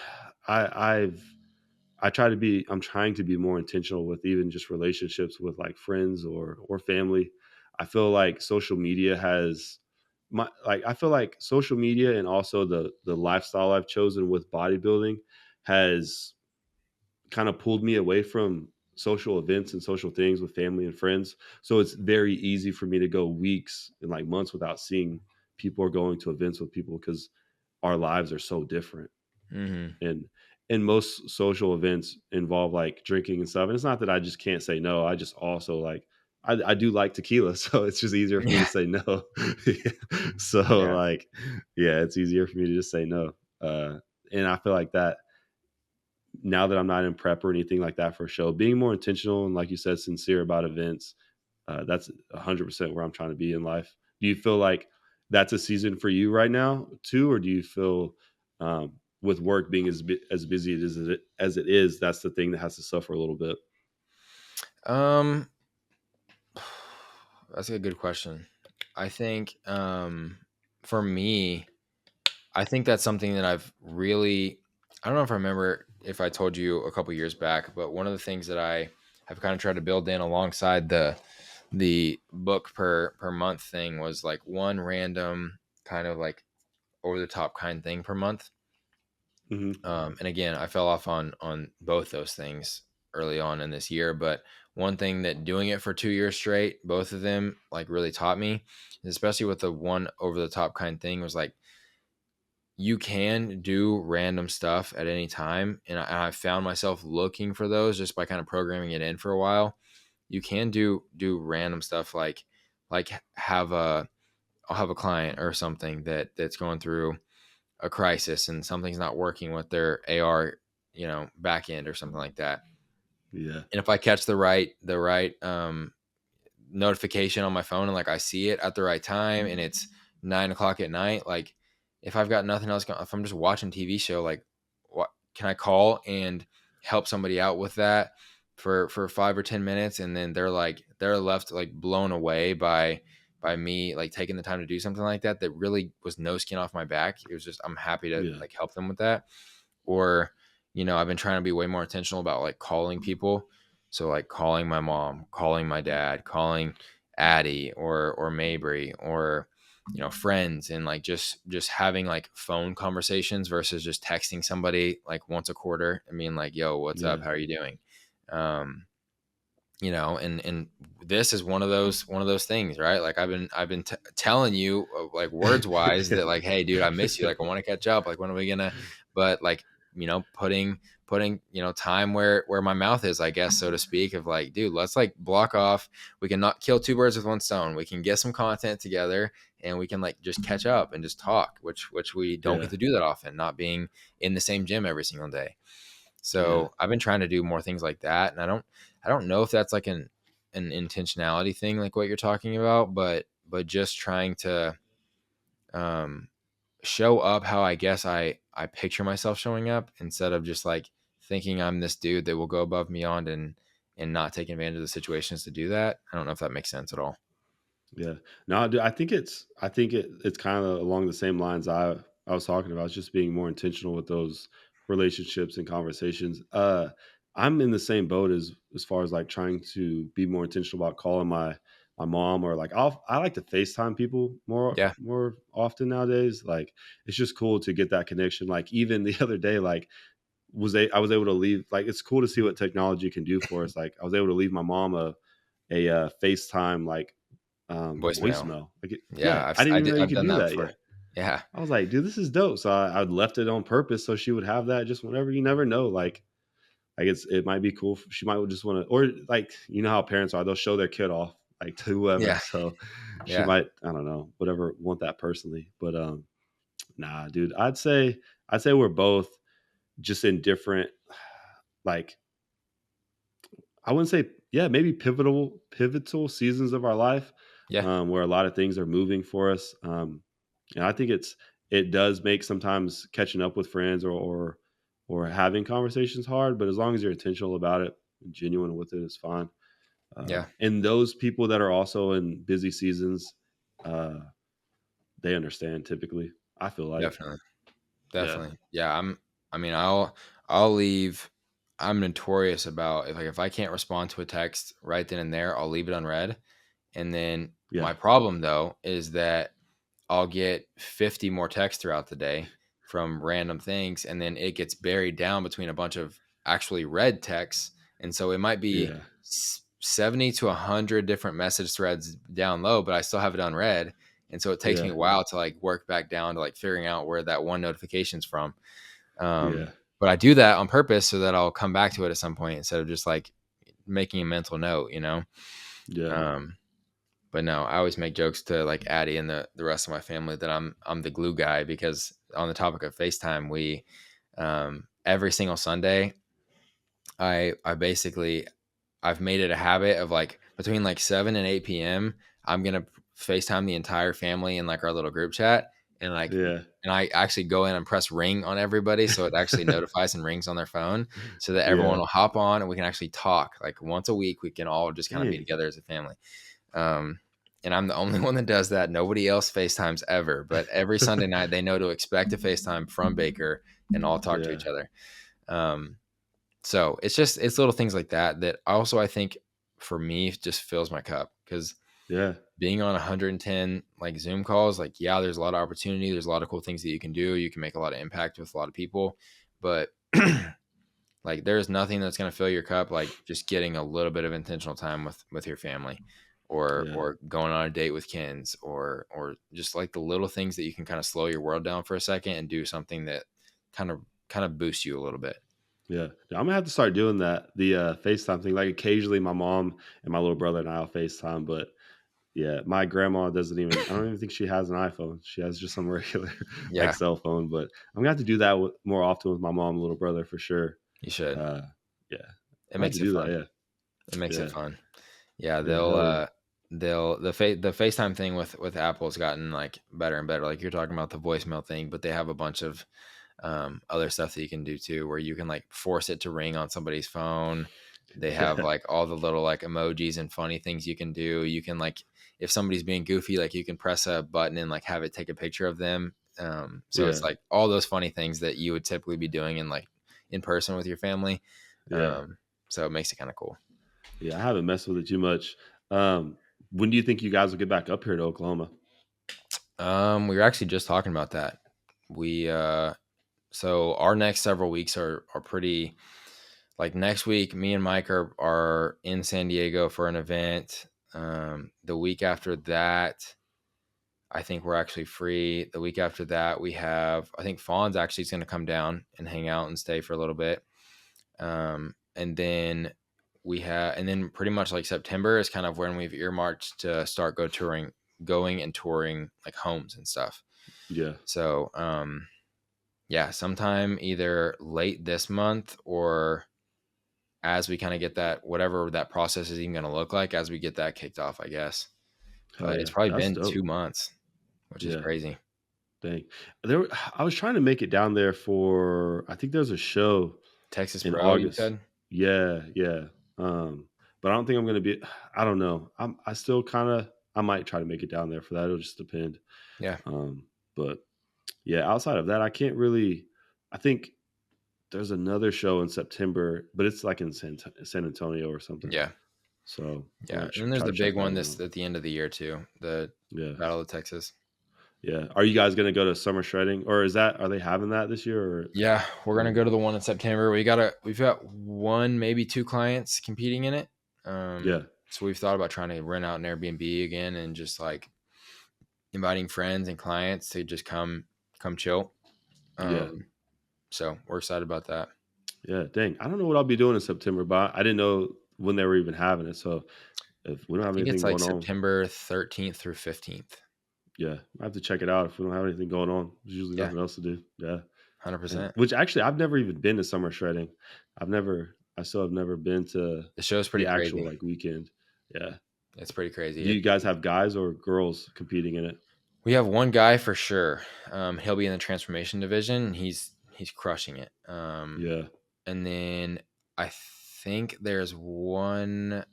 I've I try to be I'm trying to be more intentional with even just relationships with like friends or family. I feel like social media has I feel like social media and also the lifestyle I've chosen with bodybuilding has kind of pulled me away from social events and social things with family and friends. So it's very easy for me to go weeks and like months without seeing people or going to events with people because our lives are so different. Hmm. And most social events involve like drinking and stuff. And it's not that I just can't say no. I just also like I do like tequila, so it's just easier for me to Yeah, say no. Yeah. So yeah, like, yeah, it's easier for me to just say no. And I feel like that now that I'm not in prep or anything like that for a show, being more intentional and like you said, sincere about events, that's 100% where I'm trying to be in life. Do you feel like that's a season for you right now too, or do you feel with work being as busy as it is, that's the thing that has to suffer a little bit? um that's a good question. I think for me, I think that's something that I've really, I don't know if I remember if I told you a couple years back, but one of the things that I have kind of tried to build in alongside the book per month thing was like one random kind of like over the top kind thing per month. Hmm. And again, I fell off on both those things early on in this year, but one thing that doing it for 2 years straight, both of them like really taught me, especially with the one over the top kind thing, was like you can do random stuff at any time, and I found myself looking for those just by kind of programming it in for a while. You can do random stuff like have a I'll have a client or something that's going through a crisis and something's not working with their AR, back end or something like that. Yeah. And if I catch the right notification on my phone and like I see it at the right time and it's 9 o'clock at night, like if I've got nothing else, if I'm just watching TV show, like what can I call and help somebody out with that for 5 or 10 minutes, and then they're left like blown away by me like taking the time to do something like that really was no skin off my back. It was just I'm happy to Yeah. like help them with that. Or, I've been trying to be way more intentional about like calling people. So like calling my mom, calling my dad, calling Addie or Mabry or friends, and like just having like phone conversations versus just texting somebody like once a quarter and being like, yo, what's up? Yeah. How are you doing? Um, and this is one of those things, right? Like I've been telling you like words wise that like, hey dude, I miss you, like I want to catch up, like when are we gonna, but like, putting time where my mouth is, I guess, so to speak, of like, dude, let's like block off, we can not kill two birds with one stone, we can get some content together, and we can like just catch up and just talk, which we don't Yeah. get to do that often, not being in the same gym every single day. Yeah. So I've been trying to do more things like that, and I don't know if that's like an intentionality thing, like what you're talking about, but just trying to um, show up how I guess I picture myself showing up, instead of just like thinking I'm this dude that will go above and beyond and not take advantage of the situations to do that. I don't know if that makes sense at all. Yeah. No, dude, I think it's kind of along the same lines I was talking about. It's just being more intentional with those relationships and conversations. I'm in the same boat as far as like trying to be more intentional about calling my mom, or like I like to FaceTime people Yeah, more often nowadays. Like it's just cool to get that connection. Like even the other day, like I was able to leave, like it's cool to see what technology can do for us. Like I was able to leave my mom a FaceTime like voicemail. voicemail. Like, Yeah, yeah, I didn't even know you I've could done do that that before. yet. Yeah, I was like, dude, this is dope. So I left it on purpose so she would have that just whenever. You never know, like it might be cool. She might just want to, or like you know how parents are, they'll show their kid off like to whoever. yeah, So she yeah, might, I don't know, whatever, want that personally. But nah, dude, I'd say we're both just in different, like I wouldn't say, yeah, maybe pivotal seasons of our life, yeah, where a lot of things are moving for us. And I think it does make sometimes catching up with friends or having conversations hard, but as long as you're intentional about it and genuine with it, it's fine. yeah. And those people that are also in busy seasons, uh, they understand typically. I feel like, Definitely. yeah, Definitely. Yeah, I mean, I'll leave. I'm notorious about if I can't respond to a text right then and there, I'll leave it unread. And then yeah, my problem though is that I'll get 50 more texts throughout the day from random things, and then it gets buried down between a bunch of actually read texts. And so it might be yeah, 70 to 100 different message threads down low, but I still have it unread. And so it takes me yeah, a while to like work back down to like figuring out where that one notification's from. yeah, But I do that on purpose so that I'll come back to it at some point instead of just like making a mental note. yeah, Um, but no, I always make jokes to like Addie and the rest of my family that I'm the glue guy, because on the topic of FaceTime, we every single Sunday, I basically I've made it a habit of like between like 7 and 8 p.m. I'm gonna FaceTime the entire family in like our little group chat, and like yeah. and I actually go in and press ring on everybody so it actually notifies and rings on their phone, so that everyone Yeah. will hop on and we can actually talk like once a week. We can all just kind of be Dang. together as a family. Um, and I'm the only one that does that. Nobody else FaceTimes ever, but every Sunday night they know to expect a FaceTime from Baker and all talk to Yeah. each other. Um, so it's little things like that that also I think for me just fills my cup, because Yeah. being on 110 like Zoom calls, like yeah, there's a lot of opportunity, there's a lot of cool things that you can do, you can make a lot of impact with a lot of people, but like there's nothing that's going to fill your cup like just getting a little bit of intentional time with your family, Yeah. or going on a date with kids, or just like the little things that you can kind of slow your world down for a second and do something that kind of kind of boosts you a little bit. Yeah. Yeah, I'm gonna have to start doing that. The FaceTime thing. Like occasionally my mom and my little brother and I'll FaceTime, but yeah, my grandma doesn't even, I don't even think she has an iPhone. She has just some regular like Yeah, cell phone. But I'm gonna have to do that more often with my mom and little brother for sure. you should. Uh yeah. It I have makes to it do that, fun. yeah. It makes it Yeah. fun. Yeah, Yeah, hell yeah. they'll the FaceTime thing with Apple's gotten like better and better. Like you're talking about the voicemail thing, but they have a bunch of other stuff that you can do too, where you can like force it to ring on somebody's phone. They have Yeah. like all the little like emojis and funny things you can do. You can like, if somebody's being goofy, like you can press a button and like have it take a picture of them. So it's Yeah. like all those funny things that you would typically be doing in like in person with your family. Yeah. So it makes it kind of cool. Yeah. I haven't messed with it too much. Um, when do you think you guys will get back up here to Oklahoma? We were actually just talking about that. We so our next several weeks are pretty, like next week me and Mike are in San Diego for an event. The week after that, I think we're actually free. The week after that, we have, I think Fawn's actually going to come down and hang out and stay for a little bit. And then and then pretty much like September is kind of when we've earmarked to start going and touring like homes and stuff. Yeah. So, yeah, sometime either late this month or as we kind of get that, whatever that process is even going to look like as we get that kicked off, I guess. Hell But it's yeah. probably That's been dope. 2 months, which is Yeah. crazy. Dang. I was trying to make it down there for, I think there's a show Texas in Pro, you August. said? Yeah, yeah. But I don't think I'm gonna be, I don't know. I still kind of, I might try to make it down there for that. It'll just depend. Yeah. But yeah, outside of that, I can't really, I think there's another show in September, but it's like in San Antonio or something. Yeah. So I Yeah. might And then there's try the to check big that one one this out. at the end of the year too, the Yeah. Battle of Texas. Yeah. Are you guys gonna go to summer shredding, or are they having that this year, or Yeah, we're gonna no? go to the one in September. We've got one, maybe two clients competing in it. Yeah. So we've thought about trying to rent out an Airbnb again and just like inviting friends and clients to just come chill. Yeah. So we're excited about that. Yeah. Dang. I don't know what I'll be doing in September, but I didn't know when they were even having it. So if we don't I have think it's anything like going on, September 13th through 15th. yeah, I have to check it out if we don't have anything going on. There's usually Yeah, nothing else to do. Yeah. Dang. 100%. Which actually I've never even been to summer shredding. I still have never been to The show's the pretty actual crazy. like weekend. Yeah. It's pretty crazy. Do you guys have guys or girls competing in it? We have one guy for sure. He'll be in the transformation division. And he's crushing it. Yeah. And then I think there's one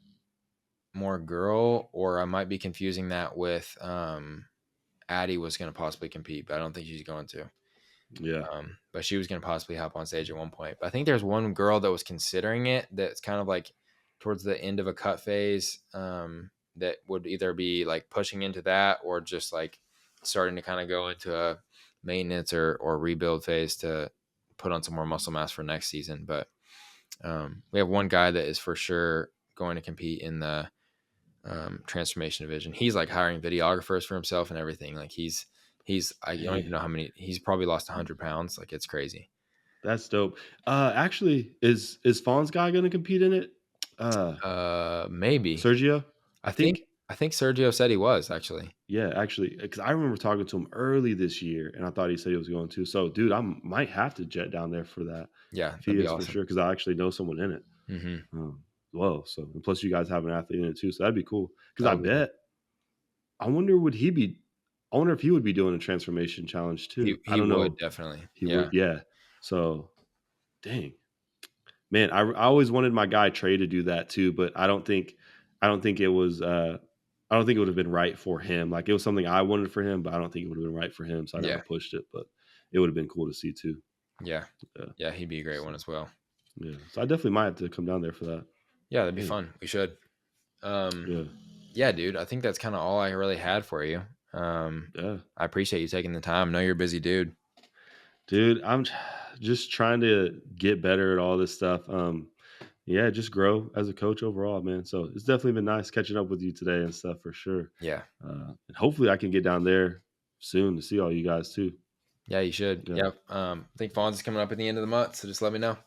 more girl, or I might be confusing that with Addie was going to possibly compete, but I don't think she's going to. Yeah. But she was going to possibly hop on stage at one point. But I think there's one girl that was considering it that's kind of like towards the end of a cut phase, that would either be like pushing into that or just like starting to kind of go into a maintenance or rebuild phase to put on some more muscle mass for next season. But we have one guy that is for sure going to compete in the transformation division. He's like hiring videographers for himself and everything. Like I don't Dang. even know how many. He's probably lost 100 pounds. Like it's crazy. That's dope. Actually, is Fawn's guy gonna compete in it? Uh Maybe. Sergio? I I think think I think Sergio said he was actually. yeah, actually, because I remember talking to him early this year, and I thought he said he was going to. So, dude, I might have to jet down there for that Yeah, if that'd he be is for awesome. sure, because I actually know someone in it. Hmm. Whoa, so and plus you guys have an athlete in it too, so that'd be cool. Because Oh yeah. I wonder would he be? I wonder if he would be doing a transformation challenge He too. I he don't would know. definitely. He Yeah. would, yeah. So, dang. Man, I always wanted my guy Trey to do that too, but I don't think it was I don't think it would have been right for him. Like it was something I wanted for him, but I don't think it would have been right for him. So I never Yeah. pushed it, but it would have been cool to see too. Yeah. Yeah. Yeah. He'd be a great So one as well. yeah. So I definitely might have to come down there for that. Yeah, that'd be Dang. fun. We should. Um, Yeah. yeah, dude. I think that's kind of all I really had for you. Yeah. I appreciate you taking the time. I know you're a busy dude. Dude, I'm just trying to get better at all this stuff. Yeah, just grow as a coach overall, man. So it's definitely been nice catching up with you today and stuff for sure. Yeah. And hopefully I can get down there soon to see all you guys too. Yeah, you should. Yeah. Yeah. I think Fonz is coming up at the end of the month, so just let me know.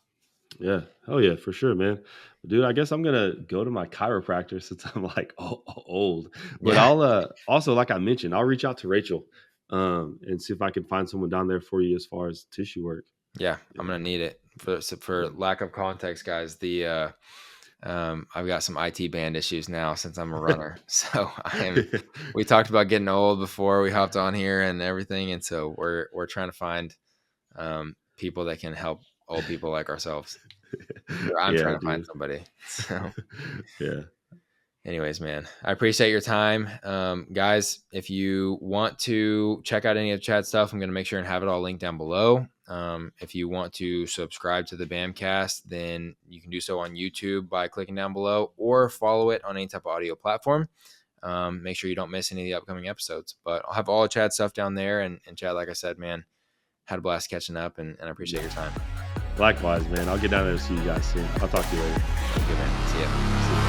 Yeah. Oh yeah, for sure, man. Dude, I guess I'm gonna go to my chiropractor since I'm like old. But Yeah. I'll also like I mentioned, I'll reach out to Rachel and see if I can find someone down there for you as far as tissue work. Yeah, I'm Yeah. gonna need it for Yeah. lack of context, guys. I've got some IT band issues now since I'm a runner. So we talked about getting old before we hopped on here and everything, and so we're trying to find people that can help old people like ourselves. I'm Yeah, trying to find dude. somebody. So Yeah. anyways, man, I appreciate your time. Guys, if you want to check out any of Chad's stuff, I'm going to make sure and have it all linked down below. If you want to subscribe to the Bamcast, then you can do so on YouTube by clicking down below, or follow it on any type of audio platform. Make sure you don't miss any of the upcoming episodes. But I'll have all of Chad's stuff down there. And Chad, like I said, man, had a blast catching up, and I appreciate your time. Likewise, man. I'll get down there to see you guys soon. I'll talk to you later. Okay, man. See ya. See you.